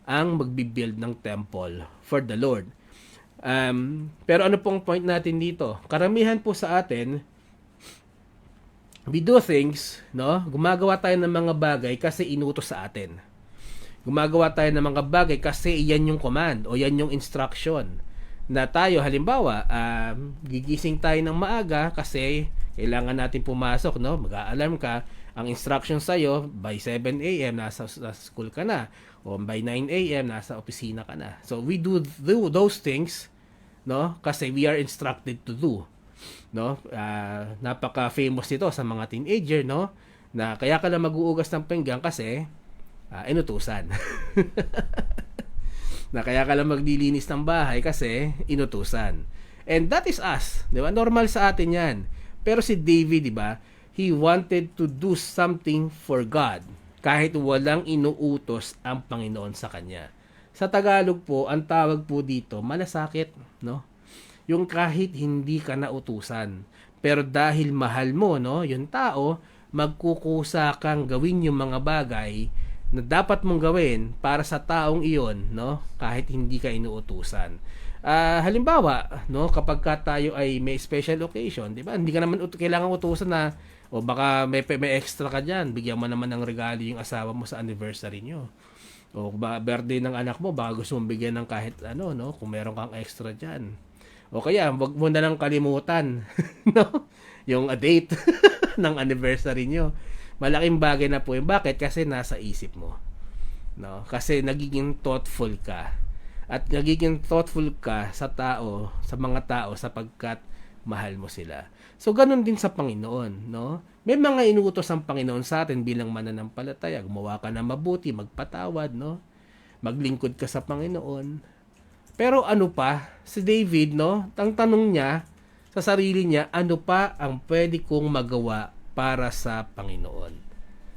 A: ang magbi-build ng temple for the Lord. Pero ano pong point natin dito? Karamihan po sa atin, we do things, no? Gumagawa tayo ng mga bagay kasi inutos sa atin. Gumagawa tayo ng mga bagay kasi yan yung command o yan yung instruction. Na tayo, halimbawa, gigising tayo ng maaga kasi kailangan natin pumasok, no? Mag-a-alarm ka, ang instruction sa'yo, by 7 a.m. nasa school ka na. O by 9 a.m. nasa opisina ka na. So we do those things, no? Kasi we are instructed to do. No? Napaka-famous ito sa mga teenager, no? Na kaya ka lang mag-uugas ng pinggan kasi inutusan. Na kaya ka lang maglilinis ng bahay kasi inutusan. And that is us, 'di ba? Normal sa atin 'yan. Pero si David, 'di ba? He wanted to do something for God kahit walang inuutos ang Panginoon sa kanya. Sa Tagalog po, ang tawag po dito, malasakit, no? Yung kahit hindi ka nautusan, pero dahil mahal mo, no, yung tao, magkukusa kang gawin yung mga bagay na dapat mong gawin para sa taong iyon, no, kahit hindi ka inuutusan. Halimbawa, no, kapag tayo ay may special occasion, di ba? Hindi ka naman kailangan utusan na o baka may extra ka diyan, bigyan mo naman ng regalo yung asawa mo sa anniversary nyo. O birthday ng anak mo, baka gusto mong bigyan ng kahit ano, no, kung meron kang extra diyan. O kaya, wag mo na lang kalimutan, no, yung date ng anniversary nyo. Malaking bagay na po yun. Bakit? Kasi nasa isip mo. No? Kasi nagiging thoughtful ka. At nagiging thoughtful ka sa tao, sa mga tao sapagkat mahal mo sila. So, ganun din sa Panginoon, no? May mga inuutos ang Panginoon sa atin bilang mananampalataya. Gumawa ka na mabuti, magpatawad, no? Maglingkod ka sa Panginoon. Pero ano pa? Si David, no? Ang tanong niya sa sarili niya, ano pa ang pwede kong magawa para sa Panginoon?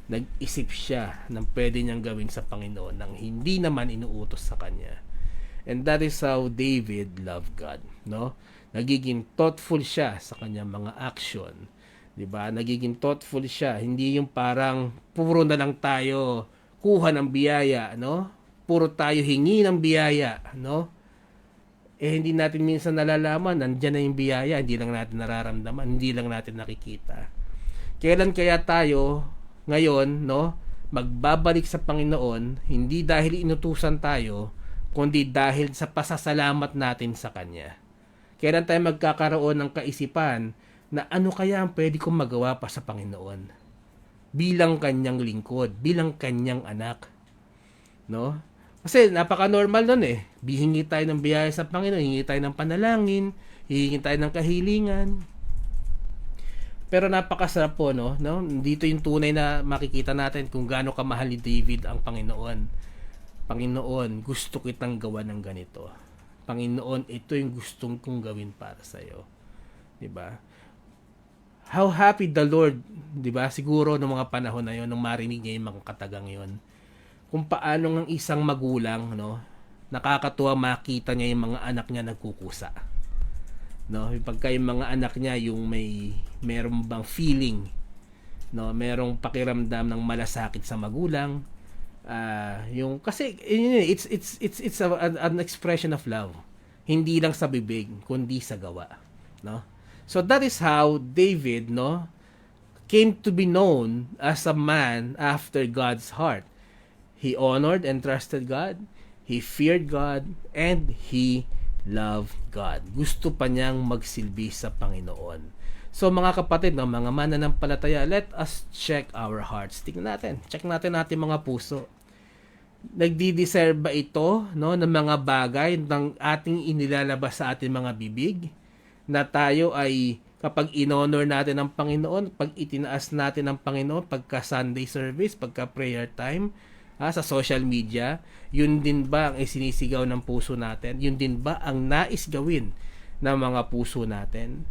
A: Nag-isip siya ng pwede niyang gawin sa Panginoon nang hindi naman inuutos sa kanya. And that is how David loved God, no? Nagiging thoughtful siya sa kanyang mga action. 'Di ba? Nagiging thoughtful siya, hindi yung parang puro na lang tayo kuha ng biyaya, no? Puro tayo hingi ng biyaya, no? Hindi natin minsan nalalaman, nandiyan na yung biyaya, hindi lang natin nararamdaman, hindi lang natin nakikita. Kailan kaya tayo ngayon, no, magbabalik sa Panginoon, hindi dahil inutusan tayo, kundi dahil sa pasasalamat natin sa Kanya. Kailan tayo magkakaroon ng kaisipan na ano kaya ang pwede kong magawa pa sa Panginoon bilang kanyang lingkod, bilang kanyang anak. No? Kasi napaka-normal nun eh. Hihingi tayo ng biyaya sa Panginoon, hihingi tayo ng panalangin, hihingi tayo ng kahilingan. Pero napakasarap po, no? Dito yung tunay na makikita natin kung gaano kamahal ni David ang Panginoon. Panginoon, gusto kitang gawa ng ganito. Panginoon, ito yung gustong kong gawin para sa iyo. 'Di ba? How happy the Lord, 'di ba? Siguro noong mga panahon na 'yon, nung marinig niya yung mga katagang 'yon. Kung paano ng isang magulang, no, nakakatuwa makita niya yung mga anak niya nagkukusa. No, pagka yung mga anak niya yung meron bang feeling, no, merong pakiramdam ng malasakit sa magulang, yung kasi it's an expression of love, hindi lang sa bibig kundi sa gawa, no. So that is how David, no, came to be known as a man after God's heart. He honored and trusted God, he feared God, and he loved God. Gusto pa niyang magsilbi sa Panginoon. So mga kapatid, no, mga mananampalataya, let us check our hearts. Tingnan natin, check natin mga puso. Nagdi-desire ba ito, no, ng mga bagay ng ating inilalabas sa ating mga bibig? Na tayo ay kapag in-honor natin ang Panginoon, pag itinaas natin ang Panginoon, pagka Sunday service, pagka prayer time, sa social media, yun din ba ang isinisigaw ng puso natin? Yun din ba ang nais gawin ng mga puso natin?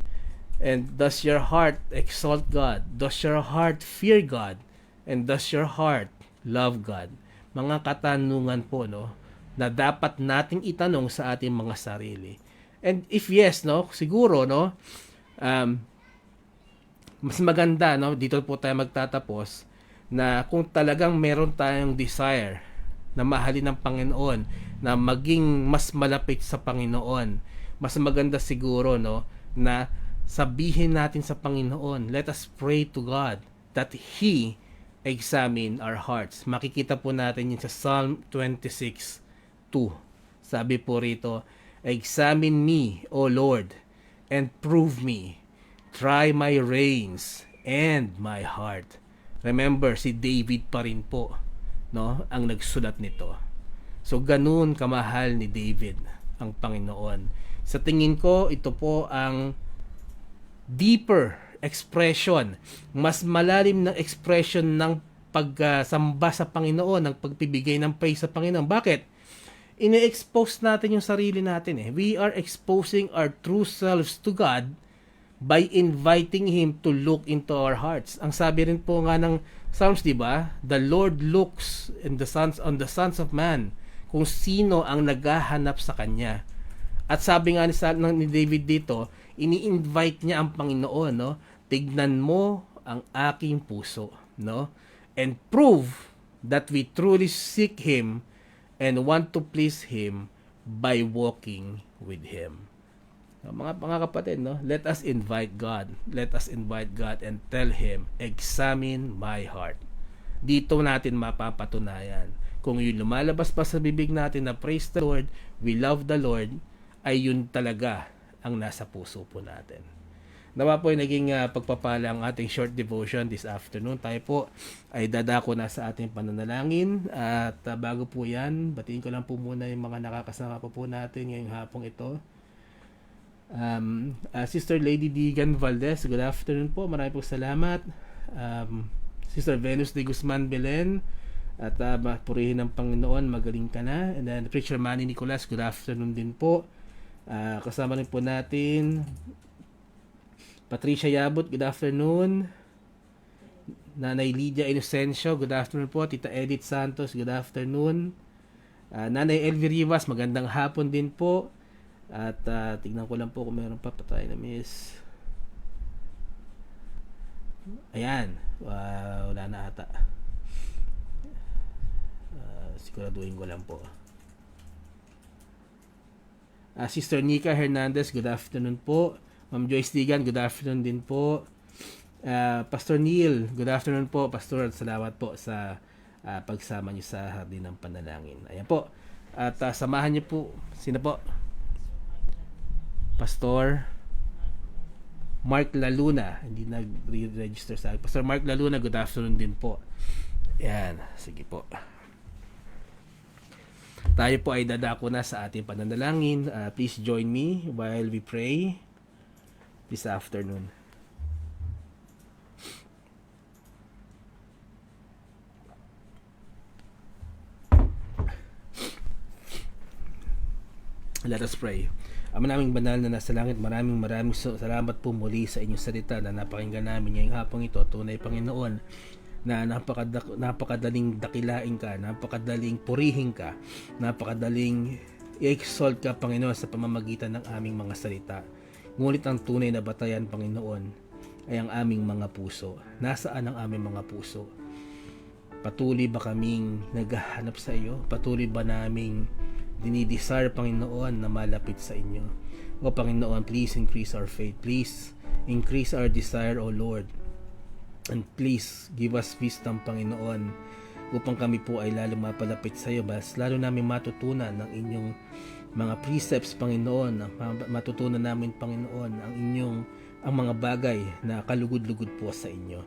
A: And does your heart exalt God? Does your heart fear God? And does your heart love God? Mga katanungan po, no, na dapat nating itanong sa ating mga sarili. And if yes, no, siguro, no, mas maganda, no, dito po tayo magtatapos, na kung talagang meron tayong desire na mahalin ng Panginoon, na maging mas malapit sa Panginoon, mas maganda siguro, no, na sabihin natin sa Panginoon, let us pray to God that He examine our hearts. Makikita po natin yun sa Psalm 26:2. Sabi po rito, examine me, O Lord, and prove me. Try my reins and my heart. Remember, si David pa rin po, no, ang nagsulat nito. So, ganun kamahal ni David ang Panginoon. Sa tingin ko, ito po ang deeper expression, mas malalim na expression ng pagsamba sa Panginoon, ng pagpibigay ng praise sa Panginoon. Bakit? Ine-expose natin yung sarili natin eh. We are exposing our true selves to God by inviting Him to look into our hearts. Ang sabi rin po nga ng Psalms, di ba? The Lord looks on the sons of man, kung sino ang naghahanap sa Kanya. At sabi nga ni David dito, ini-invite niya ang Panginoon, no? Tignan mo ang aking puso, no? And prove that we truly seek Him and want to please Him by walking with Him. Mga kapatid, no? Let us invite God. Let us invite God and tell Him, examine my heart. Dito natin mapapatunayan. Kung yung lumalabas pa sa bibig natin na praise the Lord, we love the Lord, ay yun talaga ang nasa puso po natin. Nawa po ay naging pagpapala ang ating short devotion this afternoon. Tayo po ay dadako na sa ating pananalangin. At bago po yan, batiin ko lang po muna yung mga nakakasama po natin ngayong hapong ito. Sister Lady Digan Valdez, good afternoon po, marami po salamat. Sister Venus de Guzman Belen, at purihin ng Panginoon, magaling ka na. And then Preacher Manny Nicolas, good afternoon din po. Kasama rin po natin Patricia Yabut, good afternoon. Nanay Lydia Inocencio, good afternoon po. Tita Edith Santos, good afternoon. Nanay Elvie Rivas, magandang hapon din po. At tignan ko lang po kung meron pa tayo na miss. Ayan, wala na ata. Siguraduhin ko lang po. Sister Nika Hernandez, good afternoon po. Ma'am Joyce Digan, good afternoon din po. Pastor Neil, good afternoon po. Pastor, salamat po sa pagsama niyo sa Hardin ng Panalangin. Ayan po. At samahan niyo po, sino po? Pastor Mark Laluna, hindi nag-register sa akin. Pastor Mark Laluna, good afternoon din po. Yan, sige po. Tayo po ay dadako na sa ating pananalangin. Please join me while we pray this afternoon. Let us pray. Ama naming banal na nasa langit, maraming salamat po muli sa inyong salita na napakinggan namin ngayong hapong ito. Tunay, Panginoon, na napakadaling dakilain ka, napakadaling purihin ka, napakadaling i-exalt ka, Panginoon, sa pamamagitan ng aming mga salita. Ngunit ang tunay na batayan, Panginoon, ay ang aming mga puso. Nasaan ang aming mga puso? Patuloy ba kaming naghahanap sa iyo? Patuloy ba naming dinidesire, Panginoon, na malapit sa inyo? O Panginoon, please increase our faith. Please increase our desire, O Lord. And please give us wisdom, Panginoon, upang kami po ay lalo mapalapit sa iyo. Lalo namin matutunan ng inyong mga precepts, Panginoon. Matutunan namin, Panginoon, ang mga bagay na kalugod-lugod po sa inyo.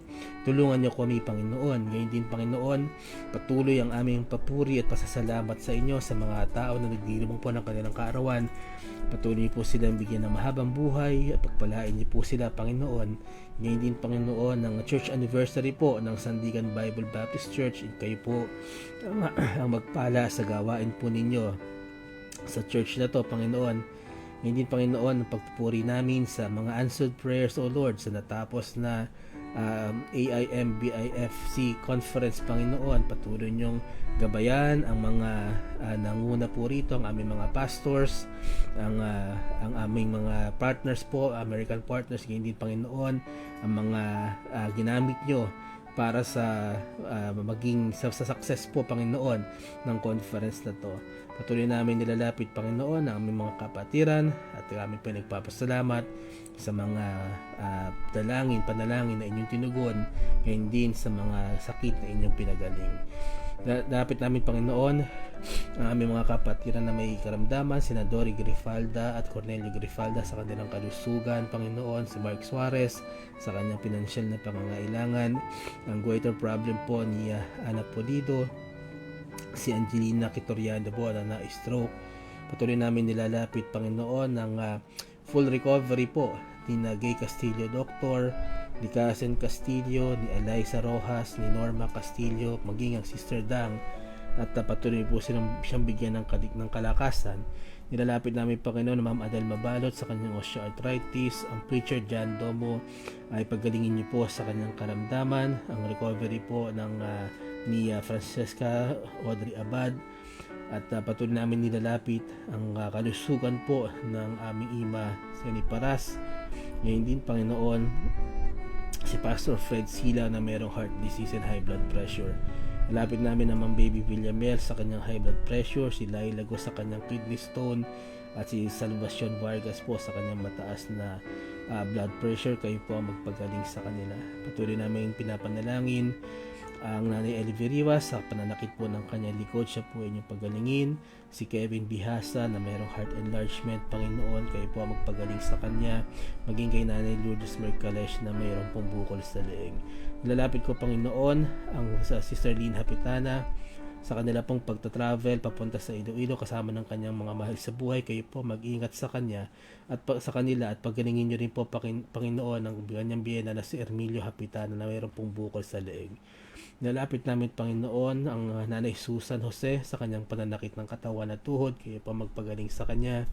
A: Tulungan niyo kami, Panginoon. Ngayon din, Panginoon, patuloy ang aming papuri at pasasalamat sa inyo sa mga tao na nagdilimang po ng kanilang kaarawan. Patuloy po silang bigyan ng mahabang buhay at pagpalain niyo po sila, Panginoon. Ngayon din, Panginoon, ng church anniversary po ng Sandigan Bible Baptist Church. Kayo po ang magpala sa gawain po ninyo sa church na to, Panginoon. Ngayon din, Panginoon, ang pagpupuri namin sa mga answered prayers, O Lord, sa natapos na AIM-BIFC conference, Panginoon. Patuloy niyong gabayan ang mga nanguna po rito, ang aming mga pastors, ang aming mga partners po, American partners. Ngayon din, Panginoon, ang mga ginamit niyo para sa maging sa success po, Panginoon, ng conference na to. Patuloy namin nilalapit, Panginoon, ang aming mga kapatiran at kami pa nagpapasalamat sa mga panalangin na inyong tinugon, ngayon din sa mga sakit na inyong pinagaling. Lapit namin, Panginoon, ang aming mga kapatiran na may karamdaman, sina Dory Grifalda at Cornelio Grifalda sa kanilang kalusugan, Panginoon, si Mark Suarez sa kanyang pinansyal na pangangailangan, ang goiter problem po ni Ana Polido, si Angelina Kitoriano po na stroke. Patuloy namin nilalapit, Panginoon, ng full recovery po ni Gay Castillo Doctor, ni Casen Castillo, ni Eliza Rojas, ni Norma Castillo, maging ang Sister Dang, at patuloy po siyang bigyan ng kalakasan. Nilalapit namin, Panginoon, Ma'am Adel Mabalot sa kanyang osteoarthritis, ang preacher John Domo ay paggalingin niyo po sa kanyang karamdaman, ang recovery po ni Francesca Audrey Abad, at patuloy namin nilalapit ang kalusugan po ng aming ima, si Ani Paras. Ngayon din, Panginoon, si Pastor Fred Sila na mayroong heart disease and high blood pressure. Malapit namin naman Baby Villamel sa kanyang high blood pressure, si Laila Go sa kanyang kidney stone, at si Salvacion Vargas po sa kanyang mataas na blood pressure. Kayo po ang magpagaling sa kanila. Patuloy namin pinapanalangin ang Nanay Elvie Rivas sa pananakit po ng kanyang likod, siya po ay inyong pagalingin. Si Kevin Bihasa na mayroong heart enlargement, Panginoon, kayo po ang magpagaling sa kanya. Maging kay Nanay Lourdes Mercalesh na mayroong pong bukol sa leeg. Nilalapit ko, Panginoon, ang sa Sister Lynn Hapitana sa kanila pong pagta-travel papunta sa Iloilo kasama ng kanyang mga mahal sa buhay. Kayo po mag-ingat sa kanya at sa kanila, at pagalingin niyo rin po, Panginoon, ang kanyang biyena na si Ermilio Hapitana na mayroong pong bukol sa leeg. Nalapit namin, Panginoon, ang Nanay Susan Jose sa kanyang pananakit ng katawan at tuhod. Kayo po magpagaling sa kanya.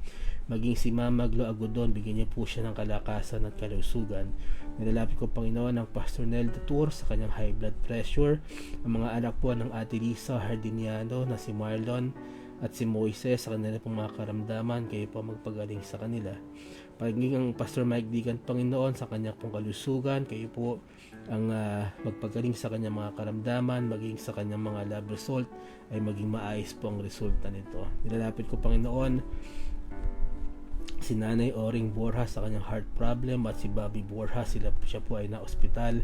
A: Maging si Mama Glo Agudon, bigyan niyo po siya ng kalakasan at kalusugan. Nilalapit ko, Panginoon, ang Pastor Nel Tour sa kanyang high blood pressure. Ang mga anak po ng Ate Lisa Hardiniano na si Marlon at si Moises sa kanila pong mga karamdaman. Kayo po magpagaling sa kanila. Pagiging ang Pastor Mike Digan, Panginoon, sa kanyang pong kalusugan. Kayo po ang magpagaling sa kanyang mga karamdaman, maging sa kanyang mga lab result ay maging maayos po ang resulta nito. Nilalapit ko, Panginoon, si Nanay Oring Borja sa kanyang heart problem at si Bobby Borja, siya po ay na ospital.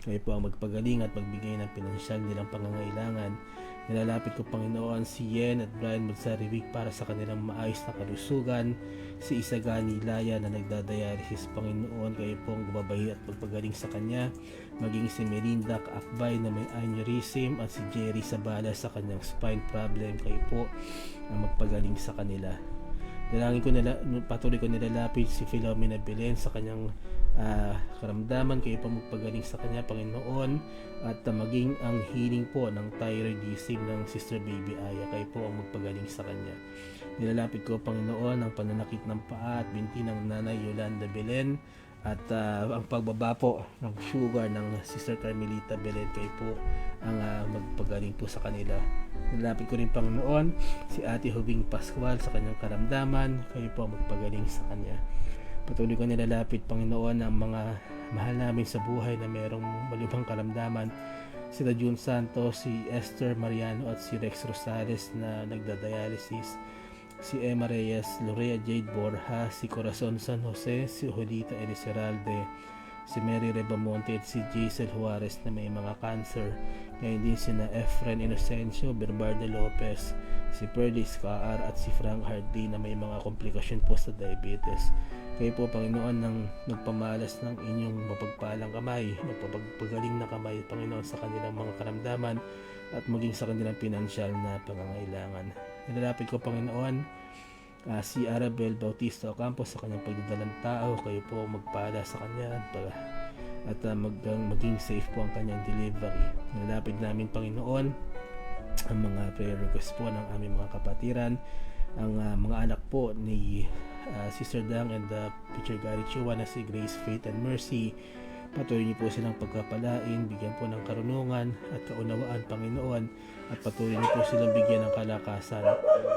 A: Kayo po ang magpagaling at magbigay ng pinansyal nilang pangangailangan. Nilalapit ko, Panginoon, si Yen at Brian Magsariwik para sa kanilang maayos na kalusugan, si Isagani Laya na nagdadialysis, Panginoon, kayo pong gumabahi at pagpagaling sa kanya, maging si Melinda Akbay na may aneurysm at si Jerry Sabala sa kanyang spine problem, kayo po ang magpagaling sa kanila. Patuloy ko nilalapit si Philomena Belen sa kanyang karamdaman, kayo po magpagaling sa kanya, Panginoon, at maging ang healing po ng thyroidism ng Sister Baby Aya, kayo po ang magpagaling sa kanya. Nilalapit ko, Panginoon, ang pananakit ng paa at binti ng Nanay Yolanda Belen at ang pagbaba po ng sugar ng Sister Carmelita Belen, kayo po ang magpagaling po sa kanila. Nilalapit ko rin, Panginoon, si Ate Hubing Pascual sa kanyang karamdaman, kayo po ang magpagaling sa kanya. Patuloy ko nilalapit, Panginoon, ang mga mahal namin sa buhay na mayroong malubhang karamdaman, sila June Santos, si Esther Mariano at si Rex Rosales na nagdadialysis, si Emma Reyes, Lorea Jade Borja, si Corazon San Jose, si Jolita Eliceralde, si Mary Rebamonte at si Jaisel Juarez na may mga cancer. Ngayon din sina Efren Inocencio, Bernardo Lopez, si Pearly Scaar at si Frank Hardy na may mga komplikasyon po sa diabetes. Kayo po, Panginoon, nang nagpamalas ng inyong mapagpalang kamay, magpapagaling na kamay, Panginoon, sa kanilang mga karamdaman at maging sa kanilang pinansyal na pangangailangan. Nilalapit ko, Panginoon, si Arabel Bautista Ocampo sa kanyang pagdadalang tao, kayo po magpala sa kanya at maging safe po ang kanyang delivery. Nilalapit namin, Panginoon, ang mga prayer request po ng aming mga kapatiran, ang mga anak po ni Sister Dang and Preacher Gary Chua na si Grace, Faith and Mercy. Patuloy niyo po silang pagkapalain, bigyan po ng karunungan at kaunawaan, Panginoon, at patuloy niyo po silang bigyan ng kalakasan.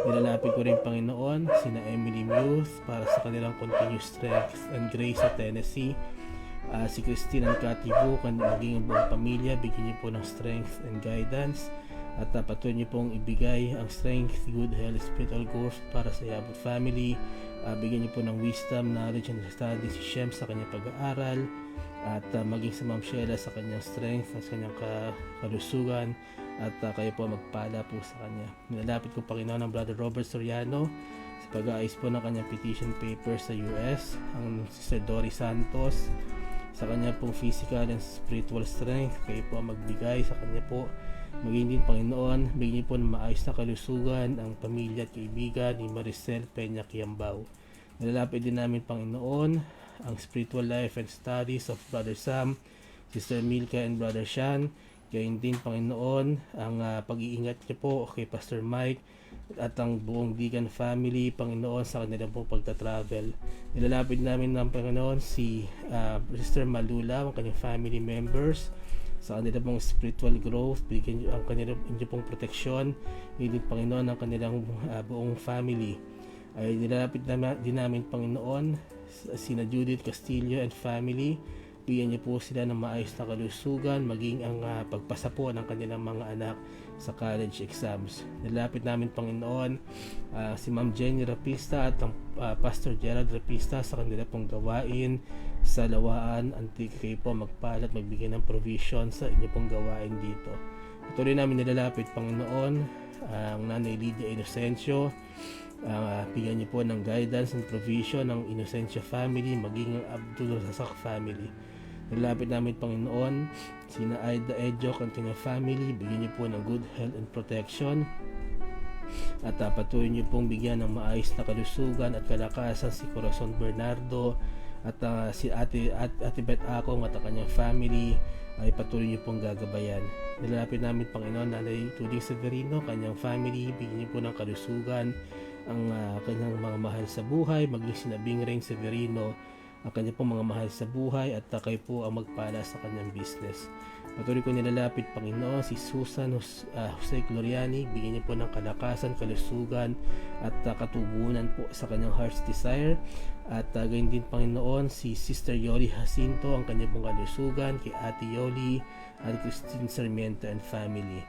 A: Nilalapit ko rin, Panginoon, sina Emily Muth para sa kanilang continuous strength and grace sa Tennessee, si Christine and Cathy Vu, maging ang buong pamilya, bigyan niyo po ng strength and guidance, at patuloy niyo pong ibigay ang strength, good health, spiritual growth para sa Yabut family. Bigyan niyo po ng wisdom, knowledge, and study si Shem sa kanyang pag-aaral, at maging sa Ma'am Sheila sa kanyang strength at sa kanyang kalusugan, at kayo po magpala po sa kanya. Nilalapit ko, Panginoon, ng Brother Robert Soriano sa pag-aayos po ng kanyang petition paper sa US, ang Sister Dory Santos sa kanya pong physical and spiritual strength, kayo po ang magbigay sa kanya po. Maging din, Panginoon, bigyan niyo po ng maayos na kalusugan ang pamilya at kaibigan ni Maricel Peña Kiambao. Nilalapit din namin, Panginoon, ang spiritual life and studies of Brother Sam, Sister Milka and Brother Shan. Gayon din, Panginoon, ang pag-iingat niyo po kay Pastor Mike at ang buong Digan family, Panginoon, sa kanilang pong pagta-travel. Nilalapit namin ng Panginoon si Sister Malula, ang kanyang family members, sa kanila pong spiritual growth, bigyan niyo ang kanilang pong proteksyon, hindi, Panginoon, ang kanilang buong family. Ay nilalapit din namin, Panginoon, sina Judith Castillo and family, bigyan niyo po sila ng maayos na kalusugan, maging ang pagpasa po ng kanilang mga anak sa college exams. Nilalapit namin, Panginoon, si Ma'am Jenny Rapista at ang Pastor Gerald Rapista sa kanila pong gawain sa Lawaan. Antique, kayo po magpalat, magbigay ng provision sa inyo pong gawain dito. Patuloy namin nilalapit, Panginoon, ang Nanay Lydia Inocencio, bigyan niyo po ng guidance and provision ng Inocencio family, maging ang Abdul Rasak family. Nilalapit namin, Panginoon, sina Aida Edjok ang kanyang family, bigyan niyo po ng good health and protection, at patuloy niyo pong bigyan ng maayos na kalusugan at kalakasan si Corazon Bernardo at si Ate Beth Akong at ang kanyang family, ay patuloy niyo pong gagabayan. Nilalapit namin, Panginoon, Nanay Tuding Severino, kanyang family, bigyan niyo po ng kalusugan ang kanyang mga mahal sa buhay, maging si Bing Rain Severino, ang kanyang pong mga mahal sa buhay, at kayo po ang magpala sa kanyang business. Patuloy ko nilalapit, Panginoon, si Susan Jose Gloriani, bigyan niyo po ng kalakasan, kalusugan at katubunan po sa kanyang heart's desire. At gayon din, Panginoon, si Sister Yoli Jacinto, ang kanyang pong kalusugan, kay Ate Yoli at Christine Sarmiento and family.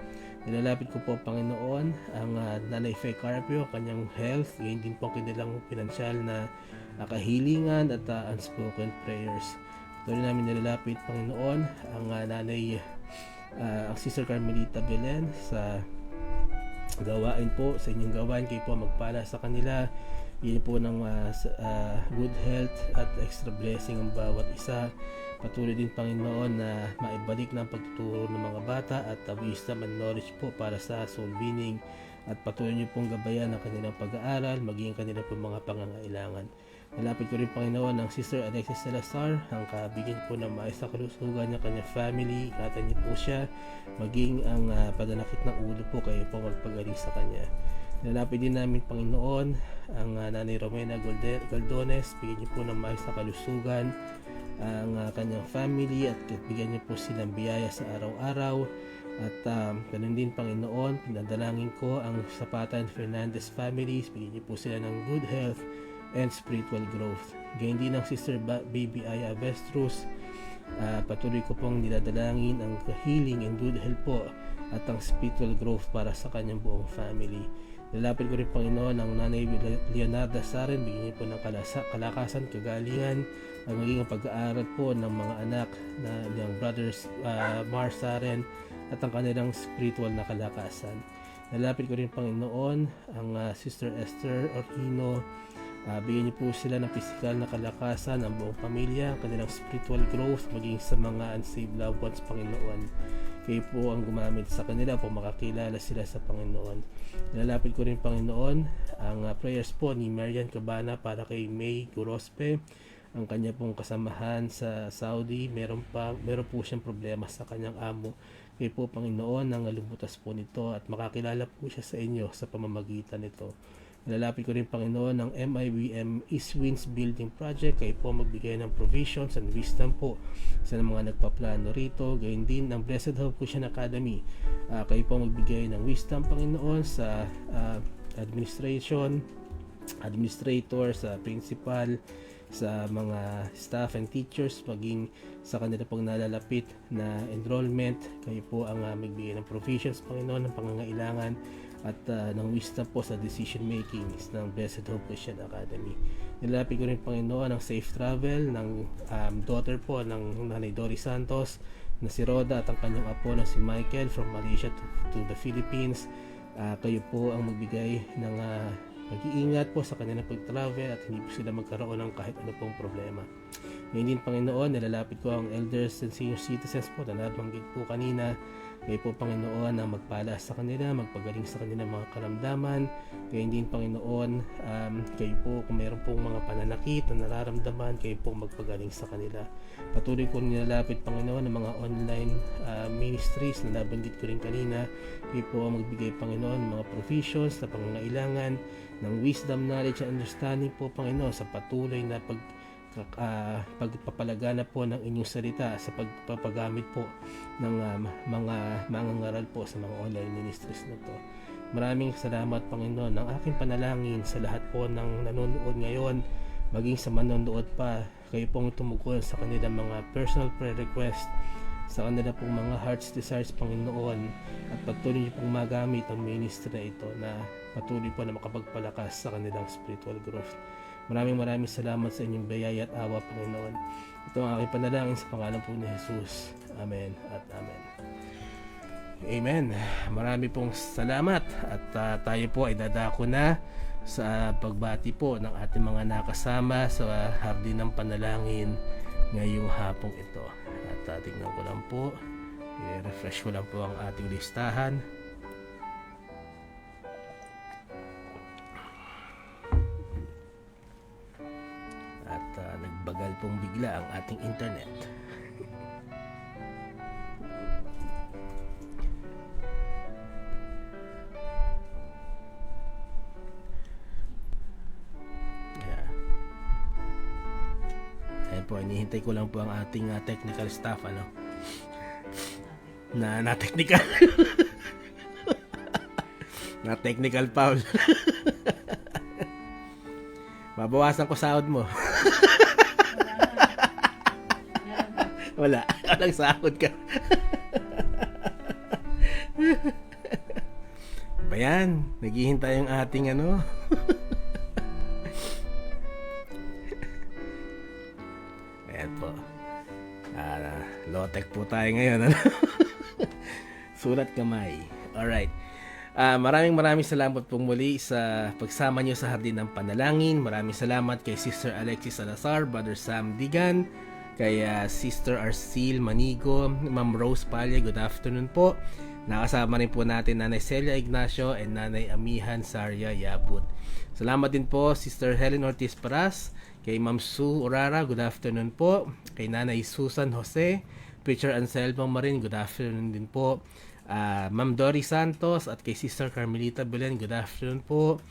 A: Nilalapit ko po, Panginoon, ang Nanay Faye Carpio, kanyang health, gayon din po kanilang pinansyal na kahilingan at unspoken prayers. Tuloy namin nilalapit, Panginoon, ang Nanay ang Sister Carmelita Belen sa gawain po, sa inyong gawain. Kayo po magpala sa kanila. Bigyan po ng good health at extra blessing ang bawat isa. Patuloy din Panginoon na maibalik ng pagtuturo ng mga bata at wisdom and knowledge po para sa soul winning, at patuloy niyo pong gabayan ang kanilang pag-aaral, maging kanilang pong mga pangangailangan. Nalapit ko rin Panginoon ng Sister Alexis Salazar, ang kabigyan po ng maayos na kalusugan niya, kanyang family, ingatan niyo po siya, maging ang padanakit ng ulo po, kayo po magpagaling sa kanya. Nalapit din namin Panginoon ang Nanay Romena Galdones, bigyan niyo po ng maayos na kalusugan ang kanyang family, at bigyan niyo po silang biyaya sa araw-araw. At ganun din Panginoon, pinadalangin ko ang Zapatan Fernandez families, bigyan niyo po sila ng good health and spiritual growth. Gayon din ang Sister Baby Aya Avestruz, patuloy ko pong niladalangin ang healing and good health po at ang spiritual growth para sa kanyang buong family. Nilapit ko rin Panginoon ang Nanay Leonarda Saren, bigyan niyo po ng kalakasan, kagalingan, ang maging pag-aaral po ng mga anak na ng brothers Mar Saren at ang kanilang spiritual na kalakasan. Nilapit ko rin Panginoon ang Sister Esther Orhino, bigyan niyo po sila ng physical na kalakasan, ang buong pamilya, ang kanilang spiritual growth, maging sa mga unsaved loved ones Panginoon. Kayo po ang gumamit sa kanila po makakilala sila sa Panginoon. Nilalapit ko rin Panginoon ang prayers po ni Marian Cabana para kay May Gorospe, ang kanya pong kasamahan sa Saudi. Meron po siyang problema sa kanyang amo. Kayo po Panginoon ang lumutas po nito at makakilala po siya sa inyo sa pamamagitan nito. Nilalapit ko rin Panginoon ng MIBM East Winds Building Project. Kayo po magbigay ng provisions and wisdom po sa mga nagpaplano rito. Gayon din ang Blessed Hope Christian Academy. Kayo po magbigay ng wisdom Panginoon sa administrator, sa principal, sa mga staff and teachers, maging sa kanila pong nalalapit na enrollment. Kayo po ang magbigay ng provisions Panginoon ng pangangailangan at ng wisdom po sa decision making ng Blessed Hope Christian Academy. Nilalapit ko rin Panginoon ang safe travel ng daughter po ng Nanay Doris Santos na si Rhoda at ang kanyang apo na si Michael from Malaysia to the Philippines. Kayo po ang magbigay ng mag-iingat po sa kanilang pag-travel at hindi po sila magkaroon ng kahit ano pong problema. Ngayon din Panginoon, nilalapit ko ang elders and senior citizens po na nabanggit po kanina. Kayo po Panginoon na magpala sa kanila, magpagaling sa kanilang mga karamdaman. Ngayon din Panginoon, kayo po kung mayroon pong mga pananakit na nararamdaman, kayo po magpagaling sa kanila. Patuloy ko nilalapit Panginoon ng mga online ministries na nabanggit ko rin kanina. Kayo po magbigay Panginoon ng mga provisions na pangangailangan ng wisdom, knowledge, and understanding po Panginoon sa patuloy na pagpapalagana po ng inyong salita sa pagpapagamit po ng mga mangangaral po sa mga online ministries na to. Maraming salamat Panginoon. Ang aking panalangin sa lahat po ng nanonood ngayon, maging sa manonood pa, kayo pong tumugon sa kanilang mga personal prayer request, sa kanila pong mga heart's desires Panginoon, at patuloy niyo pong magamit ang ministry na ito na patuloy po na makapagpalakas sa kanilang spiritual growth. Maraming salamat sa inyong biyaya at awa Panginoon. Ito ang aking panalangin sa pangalan po ni Jesus. Amen at Amen. Amen. Marami pong salamat at tayo po ay dadako na sa pagbati po ng ating mga nakasama sa hardin ng panalangin ngayong hapong ito. At tingnan ko lang po, i-refresh ko lang po ang ating listahan. Nagbagal pong bigla ang ating internet. Ayan po, hinihintay ko lang po ang ating technical staff na technical na technical foul. Mabawasan ko sahod mo. Wala. Walang sahod ka. Bayan, naghihintay ang ating Ayan po. Low-tech po tayo ngayon. Sulat kamay. Alright. Maraming salamat po muli sa pagsama nyo sa Hardin ng Panalangin. Maraming salamat kay Sister Alexis Salazar, Brother Sam Digan, kay Sister Arcil Manigo, Ma'am Rose Palya, good afternoon po. Nakasama rin po natin Nanay Celia Ignacio and Nanay Amihan Saria Yabut. Salamat din po Sister Helen Ortiz Paras, kay Ma'am Sue Urara, good afternoon po. Kay Nanay Susan Jose, Preacher Anselmo Marin, good afternoon din po. Ma'am Dory Santos at kay Sister Carmelita Belen, good afternoon po.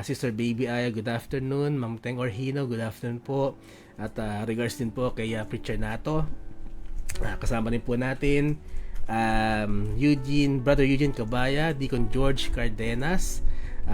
A: Sister Baby Aya, good afternoon. Ma'am Teng Orhino, good afternoon po. At regards din po kay Preacher Nato. Kasama rin po natin Brother Eugene Cabaya, Deacon George Cardenas,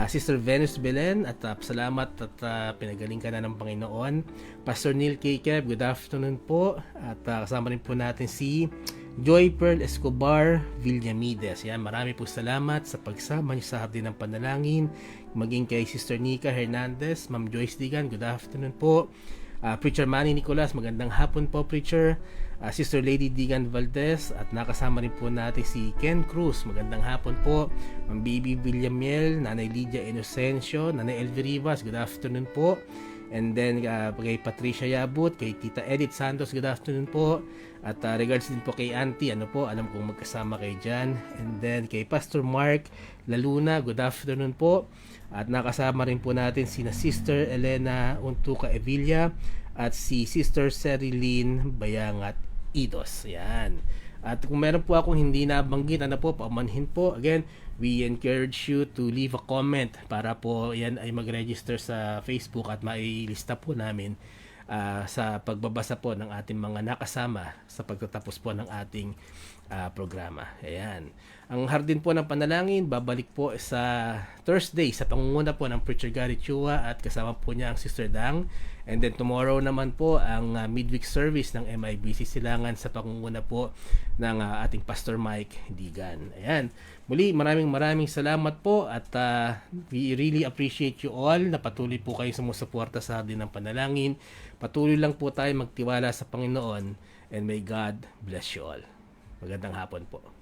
A: Sister Venus Belen, at salamat at pinagaling ka na ng Panginoon. Pastor Neil K. Kev, good afternoon po. At kasama rin po natin si Joy Pearl Escobar Villamides. Yan, marami po salamat sa pagsama niyo sa Hardin ng Panalangin. Maging kay Sister Nika Hernandez, Ma'am Joyce Digan, good afternoon po. Preacher Manny Nicolas, magandang hapon po, Preacher. Sister Lady Digan Valdez, at nakasama rin po natin si Ken Cruz, magandang hapon po. Ma'am Baby Villamiel, Nanay Lydia Inocencio, Nanay Elvie Rivas, good afternoon po. And then kay Patricia Yabut, kay Tita Edith Santos, good afternoon po. At regards din po kay Auntie, alam kong magkasama kayo dyan. And then kay Pastor Mark Laluna, good afternoon po. At nakasama rin po natin si Sister Elena Untuca Evilla at si Sister Cerilyn Bayangat Idos. Yan. At kung meron po akong hindi nabanggit, paumanhin po. Again, we encourage you to leave a comment para po yan ay mag-register sa Facebook at mailista po namin sa pagbabasa po ng ating mga nakasama sa pagtatapos po ng ating programa. Ayan. Ang Hardin po ng Panalangin, babalik po sa Thursday sa pangunguna po ng Preacher Gary Chua at kasama po niya ang Sister Dang. And then tomorrow naman po ang midweek service ng MIBC Silangan sa pangunguna po ng ating Pastor Mike Digan. Ayan. Muli, maraming salamat po at we really appreciate you all na patuloy po kayo sumusuporta sa Hardin ng Panalangin. Patuloy lang po tayo magtiwala sa Panginoon and may God bless you all. Magandang hapon po.